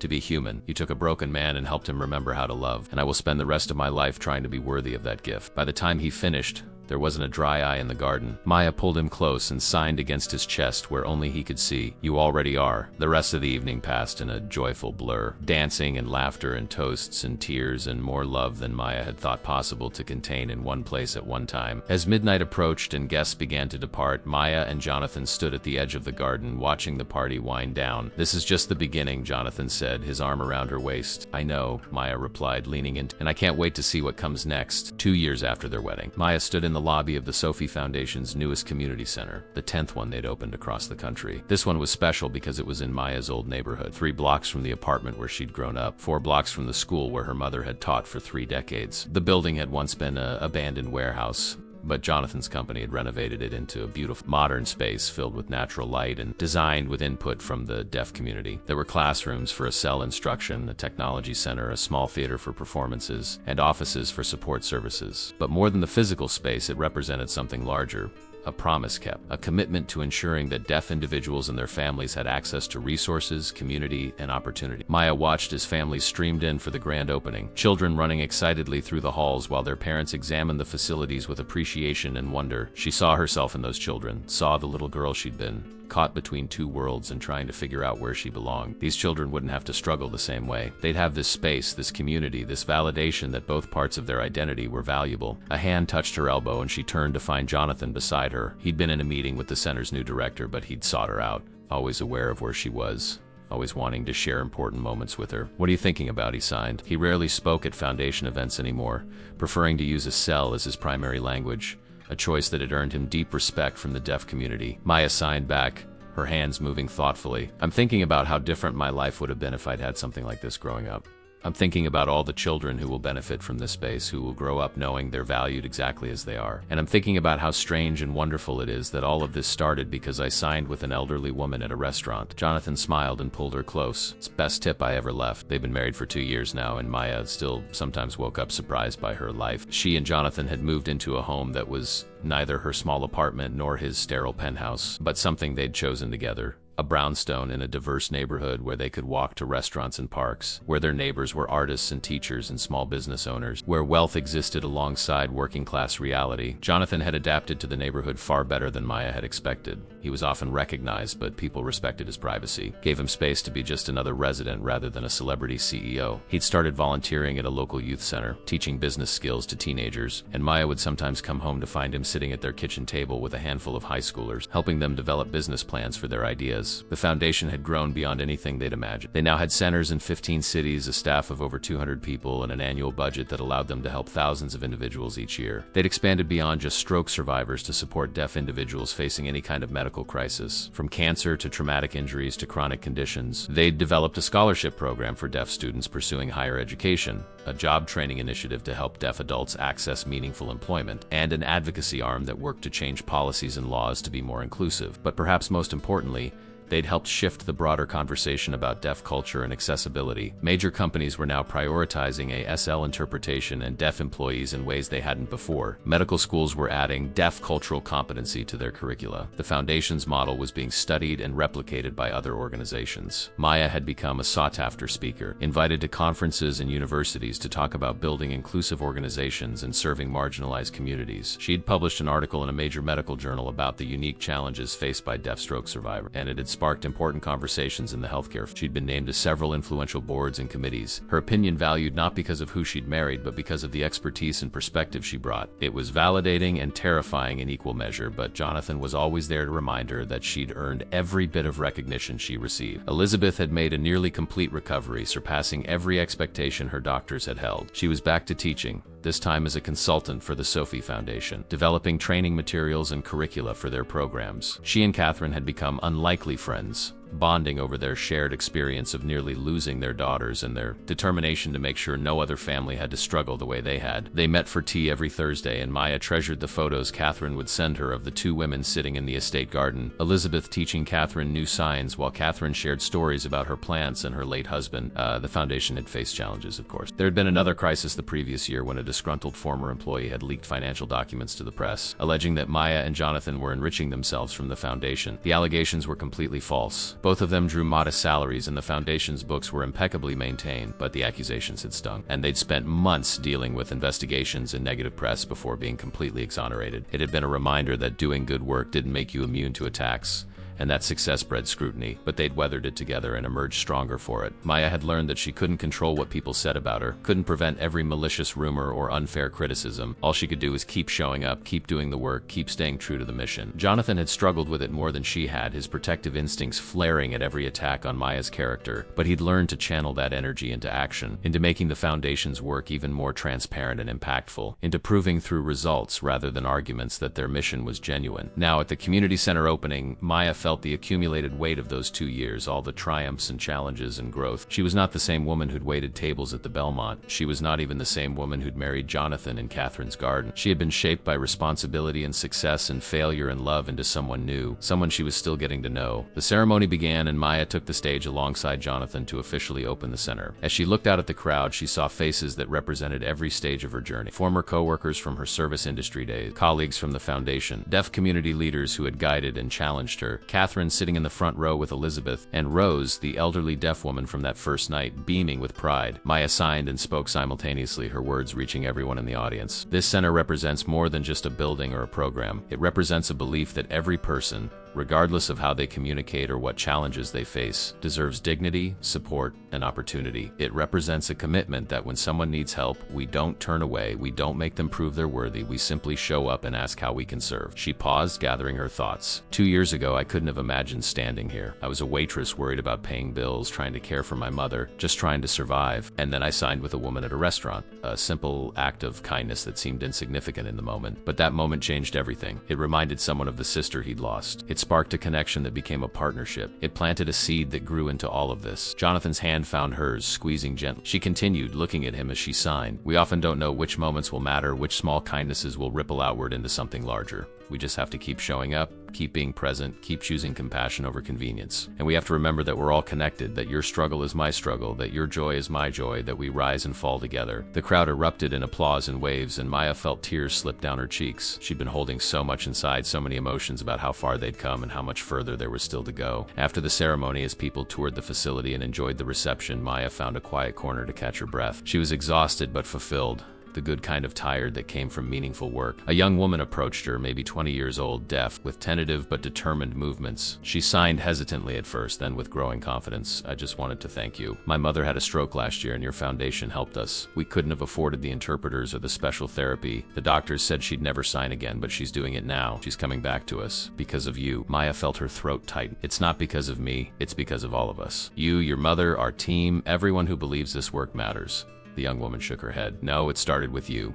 to be human. You took a broken man and helped him remember how to love, and I will spend the rest of my life trying to be worthy of that gift." By the time he finished, there wasn't a dry eye in the garden. Maya pulled him close and signed against his chest where only he could see, "You already are." The rest of the evening passed in a joyful blur. Dancing and laughter and toasts and tears and more love than Maya had thought possible to contain in one place at one time. As midnight approached and guests began to depart, Maya and Jonathan stood at the edge of the garden, watching the party wind down. "This is just the beginning," Jonathan said, his arm around her waist. "I know," Maya replied, leaning in, "and I can't wait to see what comes next." 2 years after their wedding, Maya stood in the lobby of the Sophie Foundation's newest community center, the 10th one they'd opened across the country. This one was special because it was in Maya's old neighborhood, 3 blocks from the apartment where she'd grown up, 4 blocks from the school where her mother had taught for 3 decades. The building had once been an abandoned warehouse, but Jonathan's company had renovated it into a beautiful modern space filled with natural light and designed with input from the deaf community. There were classrooms for ESL instruction, a technology center, a small theater for performances, and offices for support services. But more than the physical space, it represented something larger. a promise kept, a commitment to ensuring that deaf individuals and their families had access to resources, community, and opportunity. Maya watched as families streamed in for the grand opening, children running excitedly through the halls while their parents examined the facilities with appreciation and wonder. She saw herself in those children, saw the little girl she'd been, caught between two worlds and trying to figure out where she belonged. These children wouldn't have to struggle the same way. They'd have this space, this community, this validation that both parts of their identity were valuable. A hand touched her elbow and she turned to find Jonathan beside her. He'd been in a meeting with the center's new director, but he'd sought her out, always aware of where she was, always wanting to share important moments with her. "What are you thinking about?" he signed. He rarely spoke at foundation events anymore, preferring to use a cell as his primary language, a choice that had earned him deep respect from the deaf community. Maya signed back, her hands moving thoughtfully. "I'm thinking about how different my life would have been if I'd had something like this growing up. I'm thinking about all the children who will benefit from this space, who will grow up knowing they're valued exactly as they are. And I'm thinking about how strange and wonderful it is that all of this started because I signed with an elderly woman at a restaurant." Jonathan smiled and pulled her close. "It's the best tip I ever left." They've been married for 2 years now, and Maya still sometimes woke up surprised by her life. She and Jonathan had moved into a home that was neither her small apartment nor his sterile penthouse, but something they'd chosen together. A brownstone in a diverse neighborhood where they could walk to restaurants and parks, where their neighbors were artists and teachers and small business owners, where wealth existed alongside working-class reality. Jonathan had adapted to the neighborhood far better than Maya had expected. He was often recognized, but people respected his privacy, gave him space to be just another resident rather than a celebrity CEO. He'd started volunteering at a local youth center, teaching business skills to teenagers, and Maya would sometimes come home to find him sitting at their kitchen table with a handful of high schoolers, helping them develop business plans for their ideas. The foundation had grown beyond anything they'd imagined. They now had centers in 15 cities, a staff of over 200 people, and an annual budget that allowed them to help thousands of individuals each year. They'd expanded beyond just stroke survivors to support deaf individuals facing any kind of medical crisis, from cancer to traumatic injuries to chronic conditions. They'd developed a scholarship program for deaf students pursuing higher education, a job training initiative to help deaf adults access meaningful employment, and an advocacy arm that worked to change policies and laws to be more inclusive. But perhaps most importantly, they'd helped shift the broader conversation about deaf culture and accessibility. Major companies were now prioritizing ASL interpretation and deaf employees in ways they hadn't before. Medical schools were adding deaf cultural competency to their curricula. The foundation's model was being studied and replicated by other organizations. Maya had become a sought-after speaker, invited to conferences and universities to talk about building inclusive organizations and serving marginalized communities. She'd published an article in a major medical journal about the unique challenges faced by deaf stroke survivors, and it had sparked important conversations in the healthcare. She'd been named to several influential boards and committees. Her opinion valued not because of who she'd married, but because of the expertise and perspective she brought. It was validating and terrifying in equal measure, but Jonathan was always there to remind her that she'd earned every bit of recognition she received. Elizabeth had made a nearly complete recovery, surpassing every expectation her doctors had held. She was back to teaching, this time as a consultant for the Sophie Foundation, developing training materials and curricula for their programs. She and Catherine had become unlikely friends, bonding over their shared experience of nearly losing their daughters and their determination to make sure no other family had to struggle the way they had. They met for tea every Thursday, and Maya treasured the photos Catherine would send her of the two women sitting in the estate garden, Elizabeth teaching Catherine new signs while Catherine shared stories about her plants and her late husband. The foundation had faced challenges, of course. There had been another crisis the previous year when a disgruntled former employee had leaked financial documents to the press, alleging that Maya and Jonathan were enriching themselves from the foundation. The allegations were completely false. Both of them drew modest salaries, and the foundation's books were impeccably maintained, but the accusations had stung, and they'd spent months dealing with investigations and negative press before being completely exonerated. It had been a reminder that doing good work didn't make you immune to attacks, and that success bred scrutiny, but they'd weathered it together and emerged stronger for it. Maya had learned that she couldn't control what people said about her, couldn't prevent every malicious rumor or unfair criticism. All she could do was keep showing up, keep doing the work, keep staying true to the mission. Jonathan had struggled with it more than she had, his protective instincts flaring at every attack on Maya's character, but he'd learned to channel that energy into action, into making the foundation's work even more transparent and impactful, into proving through results rather than arguments that their mission was genuine. Now, at the community center opening, Maya felt the accumulated weight of those 2 years, all the triumphs and challenges and growth. She was not the same woman who'd waited tables at the Belmont. She was not even the same woman who'd married Jonathan in Catherine's garden. She had been shaped by responsibility and success and failure and love into someone new, someone she was still getting to know. The ceremony began, and Maya took the stage alongside Jonathan to officially open the center. As she looked out at the crowd, she saw faces that represented every stage of her journey. Former co-workers from her service industry days, colleagues from the foundation, deaf community leaders who had guided and challenged her, Catherine sitting in the front row with Elizabeth, and Rose, the elderly deaf woman from that first night, beaming with pride. Maya signed and spoke simultaneously, her words reaching everyone in the audience. This center represents more than just a building or a program. It represents a belief that every person, regardless of how they communicate or what challenges they face, deserves dignity, support, and opportunity. It represents a commitment that when someone needs help, we don't turn away, we don't make them prove they're worthy, we simply show up and ask how we can serve. She paused, gathering her thoughts. 2 years ago, I couldn't have imagined standing here. I was a waitress worried about paying bills, trying to care for my mother, just trying to survive. And then I signed with a woman at a restaurant, a simple act of kindness that seemed insignificant in the moment. But that moment changed everything. It reminded someone of the sister he'd lost. It sparked a connection that became a partnership. It planted a seed that grew into all of this. Jonathan's hand found hers, squeezing gently. She continued, looking at him as she signed. We often don't know which moments will matter, which small kindnesses will ripple outward into something larger. We just have to keep showing up, keep being present, keep choosing compassion over convenience. And we have to remember that we're all connected, that your struggle is my struggle, that your joy is my joy, that we rise and fall together. The crowd erupted in applause and waves, and Maya felt tears slip down her cheeks. She'd been holding so much inside, so many emotions about how far they'd come and how much further there was still to go. After the ceremony, as people toured the facility and enjoyed the reception, Maya found a quiet corner to catch her breath. She was exhausted but fulfilled. The good kind of tired that came from meaningful work. A young woman approached her, maybe 20 years old, deaf, with tentative but determined movements. She signed hesitantly at first, then with growing confidence. I just wanted to thank you. My mother had a stroke last year and your foundation helped us. We couldn't have afforded the interpreters or the special therapy. The doctors said she'd never sign again, but she's doing it now. She's coming back to us. Because of you. Maya felt her throat tighten. It's not because of me, it's because of all of us. You, your mother, our team, everyone who believes this work matters. The young woman shook her head. No, it started with you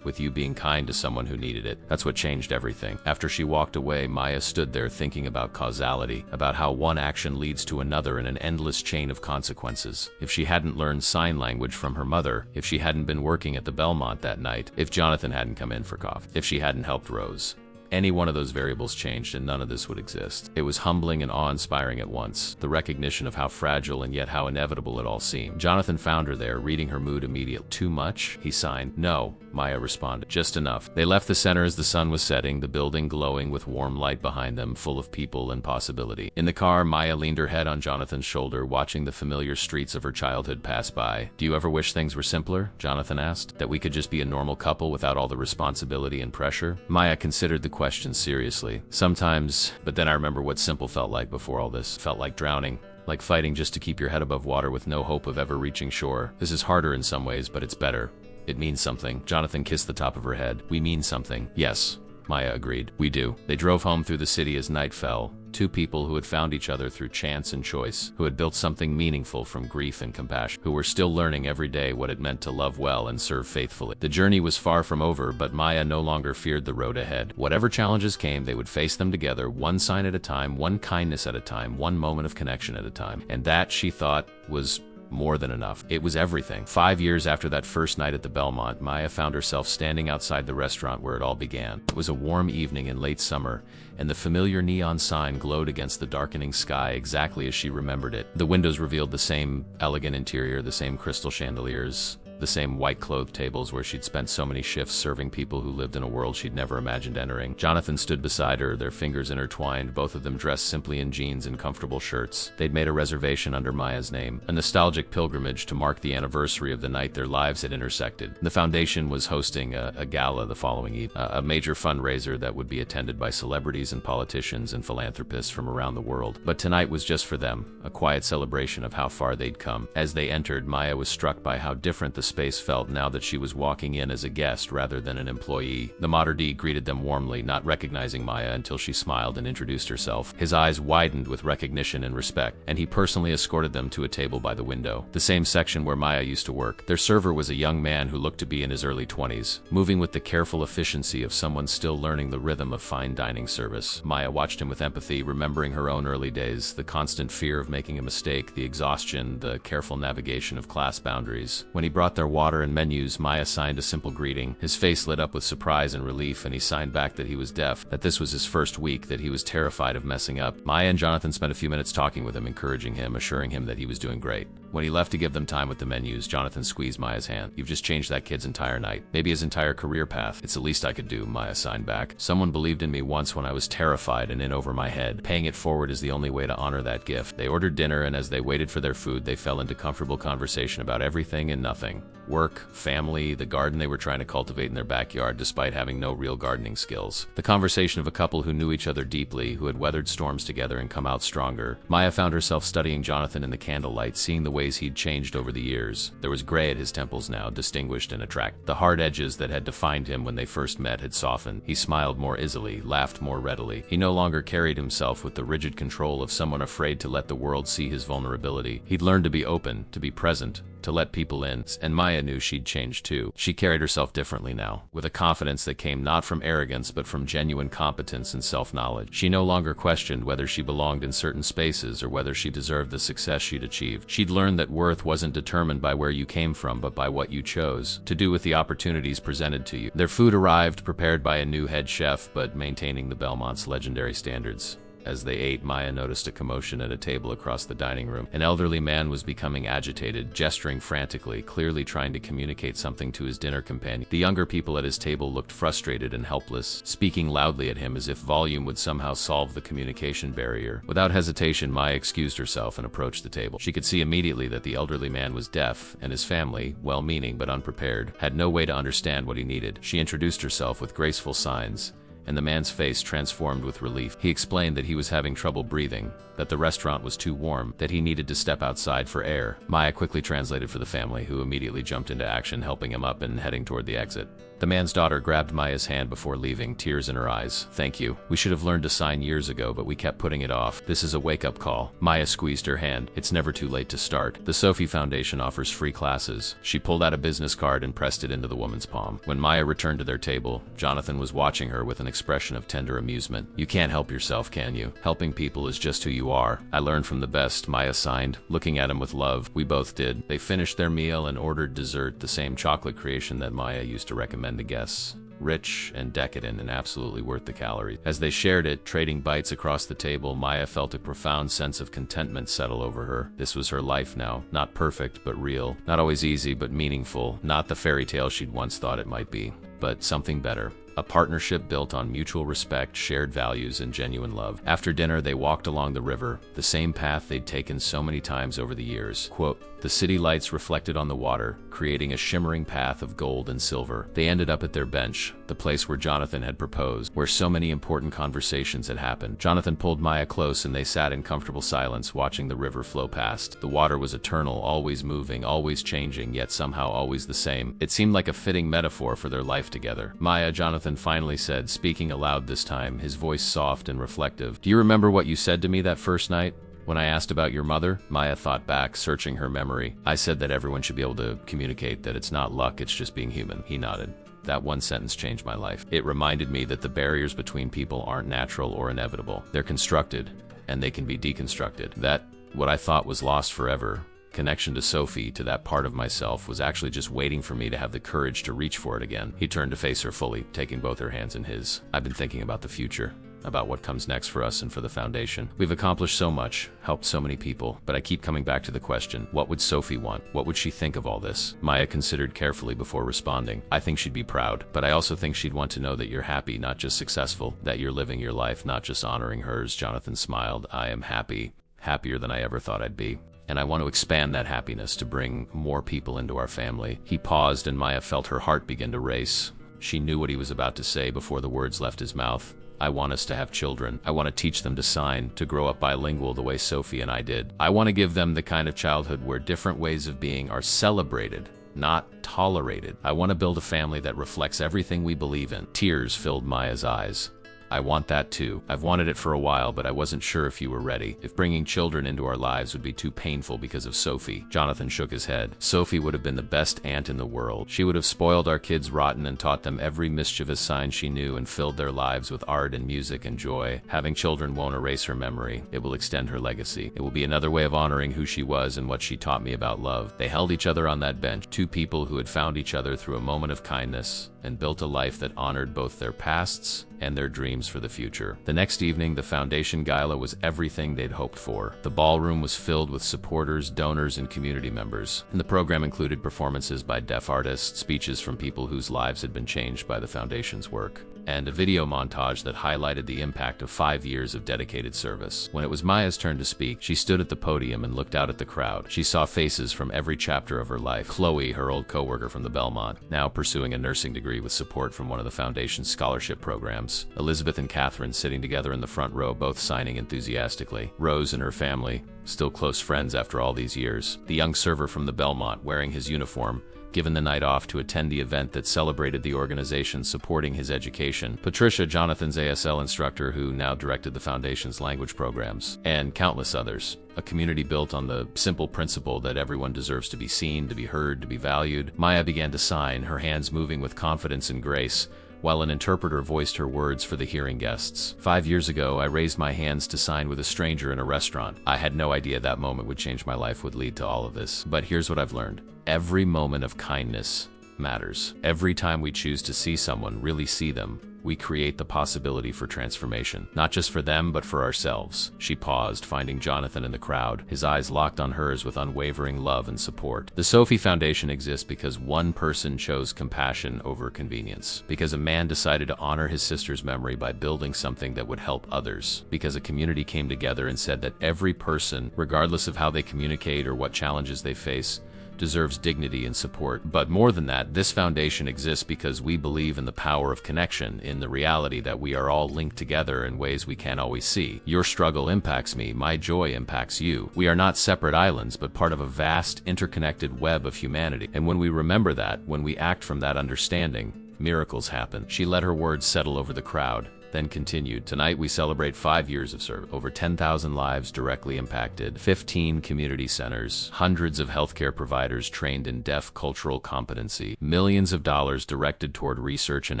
being kind to someone who needed it. That's what changed everything. After she walked away, Maya stood there thinking about causality, about how one action leads to another in an endless chain of consequences. If she hadn't learned sign language from her mother, if she hadn't been working at the Belmont that night, if Jonathan hadn't come in for coffee, if she hadn't helped Rose, any one of those variables changed and none of this would exist. It was humbling and awe-inspiring at once, the recognition of how fragile and yet how inevitable it all seemed. Jonathan found her there, reading her mood immediately. Too much? He signed. No, Maya responded. Just enough. They left the center as the sun was setting, the building glowing with warm light behind them, full of people and possibility. In the car, Maya leaned her head on Jonathan's shoulder, watching the familiar streets of her childhood pass by. Do you ever wish things were simpler? Jonathan asked. That we could just be a normal couple without all the responsibility and pressure? Maya considered the question seriously. Sometimes, but then I remember what simple felt like before all this. Felt like drowning. Like fighting just to keep your head above water with no hope of ever reaching shore. This is harder in some ways, but it's better. It means something. Jonathan kissed the top of her head. We mean something. Yes, Maya agreed. We do. They drove home through the city as night fell. Two people who had found each other through chance and choice, who had built something meaningful from grief and compassion, who were still learning every day what it meant to love well and serve faithfully. The journey was far from over, but Maya no longer feared the road ahead. Whatever challenges came, they would face them together, one sign at a time, one kindness at a time, one moment of connection at a time. And that, she thought, was more than enough. It was everything. 5 years after that first night at the Belmont, Maya found herself standing outside the restaurant where it all began. It was a warm evening in late summer, and the familiar neon sign glowed against the darkening sky exactly as she remembered it. The windows revealed the same elegant interior, the same crystal chandeliers, the same white-clothed tables where she'd spent so many shifts serving people who lived in a world she'd never imagined entering. Jonathan stood beside her, their fingers intertwined, both of them dressed simply in jeans and comfortable shirts. They'd made a reservation under Maya's name, a nostalgic pilgrimage to mark the anniversary of the night their lives had intersected. The foundation was hosting a gala the following evening, a major fundraiser that would be attended by celebrities and politicians and philanthropists from around the world. But tonight was just for them, a quiet celebration of how far they'd come. As they entered, Maya was struck by how different the space felt now that she was walking in as a guest rather than an employee. The maître d' greeted them warmly, not recognizing Maya until she smiled and introduced herself. His eyes widened with recognition and respect, and he personally escorted them to a table by the window, the same section where Maya used to work. Their server was a young man who looked to be in his early 20s, moving with the careful efficiency of someone still learning the rhythm of fine dining service. Maya watched him with empathy, remembering her own early days, the constant fear of making a mistake, the exhaustion, the careful navigation of class boundaries. When he brought their water and menus, Maya signed a simple greeting. His face lit up with surprise and relief, and he signed back that he was deaf, that this was his first week, that he was terrified of messing up. Maya and Jonathan spent a few minutes talking with him, encouraging him, assuring him that he was doing great. When he left to give them time with the menus, Jonathan squeezed Maya's hand. "You've just changed that kid's entire night. Maybe his entire career path. It's the least I could do," Maya signed back. "Someone believed in me once when I was terrified and in over my head. Paying it forward is the only way to honor that gift." They ordered dinner, and as they waited for their food, they fell into comfortable conversation about everything and nothing. Work, family, the garden they were trying to cultivate in their backyard despite having no real gardening skills. The conversation of a couple who knew each other deeply, who had weathered storms together and come out stronger. Maya found herself studying Jonathan in the candlelight, seeing the ways he'd changed over the years. There was gray at his temples now, distinguished and attractive. The hard edges that had defined him when they first met had softened. He smiled more easily, laughed more readily. He no longer carried himself with the rigid control of someone afraid to let the world see his vulnerability. He'd learned to be open, to be present, to let people in, and Maya knew she'd changed too. She carried herself differently now, with a confidence that came not from arrogance but from genuine competence and self-knowledge. She no longer questioned whether she belonged in certain spaces or whether she deserved the success she'd achieved. She'd learned that worth wasn't determined by where you came from but by what you chose to do with the opportunities presented to you. Their food arrived, prepared by a new head chef but maintaining the Belmont's legendary standards. As they ate, Maya noticed a commotion at a table across the dining room. An elderly man was becoming agitated, gesturing frantically, clearly trying to communicate something to his dinner companion. The younger people at his table looked frustrated and helpless, speaking loudly at him as if volume would somehow solve the communication barrier. Without hesitation, Maya excused herself and approached the table. She could see immediately that the elderly man was deaf, and his family, well-meaning but unprepared, had no way to understand what he needed. She introduced herself with graceful signs, and the man's face transformed with relief. He explained that he was having trouble breathing, that the restaurant was too warm, that he needed to step outside for air. Maya quickly translated for the family, who immediately jumped into action, helping him up and heading toward the exit. The man's daughter grabbed Maya's hand before leaving, tears in her eyes. "Thank you. We should have learned to sign years ago, but we kept putting it off. This is a wake-up call." Maya squeezed her hand. "It's never too late to start. The Sophie Foundation offers free classes." She pulled out a business card and pressed it into the woman's palm. When Maya returned to their table, Jonathan was watching her with an expression of tender amusement. "You can't help yourself, can you? Helping people is just who you are." "I learned from the best," Maya signed, looking at him with love. "We both did." They finished their meal and ordered dessert, the same chocolate creation that Maya used to recommend to guests. Rich and decadent and absolutely worth the calories. As they shared it, trading bites across the table, Maya felt a profound sense of contentment settle over her. This was her life now. Not perfect, but real. Not always easy, but meaningful. Not the fairy tale she'd once thought it might be, but something better. A partnership built on mutual respect, shared values, and genuine love. After dinner, they walked along the river, the same path they'd taken so many times over the years. Quote, "The city lights reflected on the water, creating a shimmering path of gold and silver." They ended up at their bench, the place where Jonathan had proposed, where so many important conversations had happened. Jonathan pulled Maya close and they sat in comfortable silence, watching the river flow past. The water was eternal, always moving, always changing, yet somehow always the same. It seemed like a fitting metaphor for their life together. "Maya," Jonathan finally said, speaking aloud this time, his voice soft and reflective. "Do you remember what you said to me that first night? When I asked about your mother?" Maya thought back, searching her memory. "I said that everyone should be able to communicate, that it's not luck, it's just being human." He nodded. "That one sentence changed my life. It reminded me that the barriers between people aren't natural or inevitable. They're constructed, and they can be deconstructed. That what I thought was lost forever, connection to Sophie, to that part of myself, was actually just waiting for me to have the courage to reach for it again." He turned to face her fully, taking both her hands in his. "I've been thinking about the future, about what comes next for us and for the foundation. We've accomplished so much, helped so many people, but I keep coming back to the question, what would Sophie want? What would she think of all this?" Maya considered carefully before responding. "I think she'd be proud, but I also think she'd want to know that you're happy, not just successful, that you're living your life, not just honoring hers." Jonathan smiled. "I am happy, happier than I ever thought I'd be. And I want to expand that happiness to bring more people into our family." He paused and Maya felt her heart begin to race. She knew what he was about to say before the words left his mouth. "I want us to have children. I want to teach them to sign, to grow up bilingual the way Sophie and I did. I want to give them the kind of childhood where different ways of being are celebrated, not tolerated. I want to build a family that reflects everything we believe in. Tears filled Maya's eyes. I want that too. I've wanted it for a while, but I wasn't sure if you were ready. If bringing children into our lives would be too painful because of Sophie. Jonathan shook his head. Sophie would have been the best aunt in the world. She would have spoiled our kids rotten and taught them every mischievous sign she knew and filled their lives with art and music and joy. Having children won't erase her memory. It will extend her legacy. It will be another way of honoring who she was and what she taught me about love. They held each other on that bench, two people who had found each other through a moment of kindness and built a life that honored both their pasts and their dreams for the future. The next evening, the foundation gala was everything they'd hoped for. The ballroom was filled with supporters, donors, and community members. And the program included performances by deaf artists, speeches from people whose lives had been changed by the foundation's work, and a video montage that highlighted the impact of 5 years of dedicated service. When it was Maya's turn to speak, she stood at the podium and looked out at the crowd. She saw faces from every chapter of her life. Chloe, her old co-worker from the Belmont, now pursuing a nursing degree with support from one of the foundation's scholarship programs. Elizabeth and Catherine sitting together in the front row, both signing enthusiastically. Rose and her family, still close friends after all these years. The young server from the Belmont, wearing his uniform, given the night off to attend the event that celebrated the organization supporting his education. Patricia, Jonathan's ASL instructor who now directed the foundation's language programs, and countless others. A community built on the simple principle that everyone deserves to be seen, to be heard, to be valued. Maya began to sign, her hands moving with confidence and grace, while an interpreter voiced her words for the hearing guests. 5 years ago, I raised my hands to sign with a stranger in a restaurant. I had no idea that moment would change my life, would lead to all of this. But here's what I've learned. Every moment of kindness matters. Every time we choose to see someone, really see them, we create the possibility for transformation. Not just for them, but for ourselves. She paused, finding Jonathan in the crowd, his eyes locked on hers with unwavering love and support. The Sophie Foundation exists because one person chose compassion over convenience. Because a man decided to honor his sister's memory by building something that would help others. Because a community came together and said that every person, regardless of how they communicate or what challenges they face, deserves dignity and support. But more than that, this foundation exists because we believe in the power of connection, in the reality that we are all linked together in ways we can't always see. Your struggle impacts me, my joy impacts you. We are not separate islands, but part of a vast, interconnected web of humanity. And when we remember that, when we act from that understanding, miracles happen. She let her words settle over the crowd, then continued. Tonight we celebrate 5 years of service, over 10,000 lives directly impacted, 15 community centers, hundreds of healthcare providers trained in deaf cultural competency, millions of dollars directed toward research and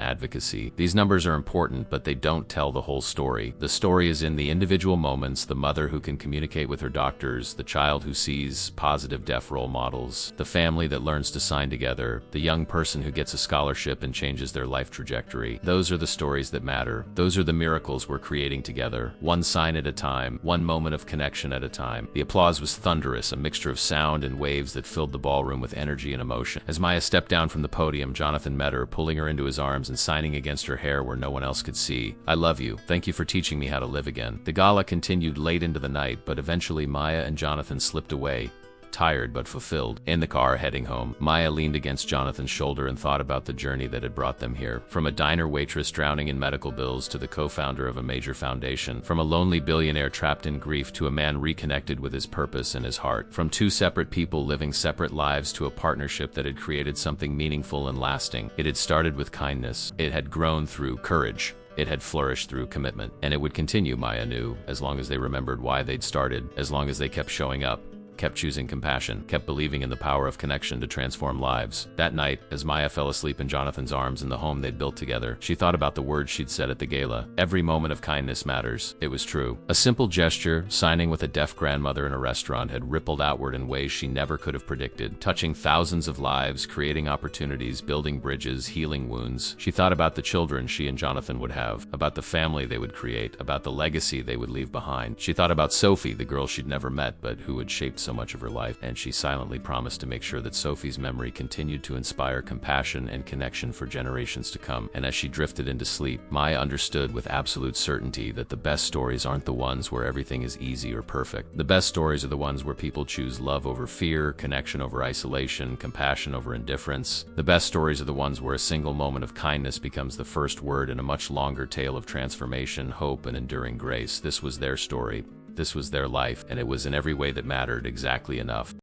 advocacy. These numbers are important, but they don't tell the whole story. The story is in the individual moments, the mother who can communicate with her doctors, the child who sees positive deaf role models, the family that learns to sign together, the young person who gets a scholarship and changes their life trajectory. Those are the stories that matter. Those are the miracles we're creating together, one sign at a time, one moment of connection at a time. The applause was thunderous, a mixture of sound and waves that filled the ballroom with energy and emotion. As Maya stepped down from the podium, Jonathan met her, pulling her into his arms and signing against her hair where no one else could see. I love you. Thank you for teaching me how to live again. The gala continued late into the night, but eventually Maya and Jonathan slipped away, tired but fulfilled. In the car heading home, Maya leaned against Jonathan's shoulder and thought about the journey that had brought them here. From a diner waitress drowning in medical bills to the co-founder of a major foundation. From a lonely billionaire trapped in grief to a man reconnected with his purpose and his heart. From two separate people living separate lives to a partnership that had created something meaningful and lasting. It had started with kindness. It had grown through courage. It had flourished through commitment. And it would continue, Maya knew, as long as they remembered why they'd started, as long as they kept showing up, kept choosing compassion, kept believing in the power of connection to transform lives. That night, as Maya fell asleep in Jonathan's arms in the home they'd built together, she thought about the words she'd said at the gala. Every moment of kindness matters. It was true. A simple gesture, signing with a deaf grandmother in a restaurant, had rippled outward in ways she never could have predicted, touching thousands of lives, creating opportunities, building bridges, healing wounds. She thought about the children she and Jonathan would have, about the family they would create, about the legacy they would leave behind. She thought about Sophie, the girl she'd never met but who had shaped so much of her life, and she silently promised to make sure that Sophie's memory continued to inspire compassion and connection for generations to come. And as she drifted into sleep, Maya understood with absolute certainty that the best stories aren't the ones where everything is easy or perfect. The best stories are the ones where people choose love over fear, connection over isolation, compassion over indifference. The best stories are the ones where a single moment of kindness becomes the first word in a much longer tale of transformation, hope, and enduring grace. This was their story. This was their life, and it was in every way that mattered exactly enough.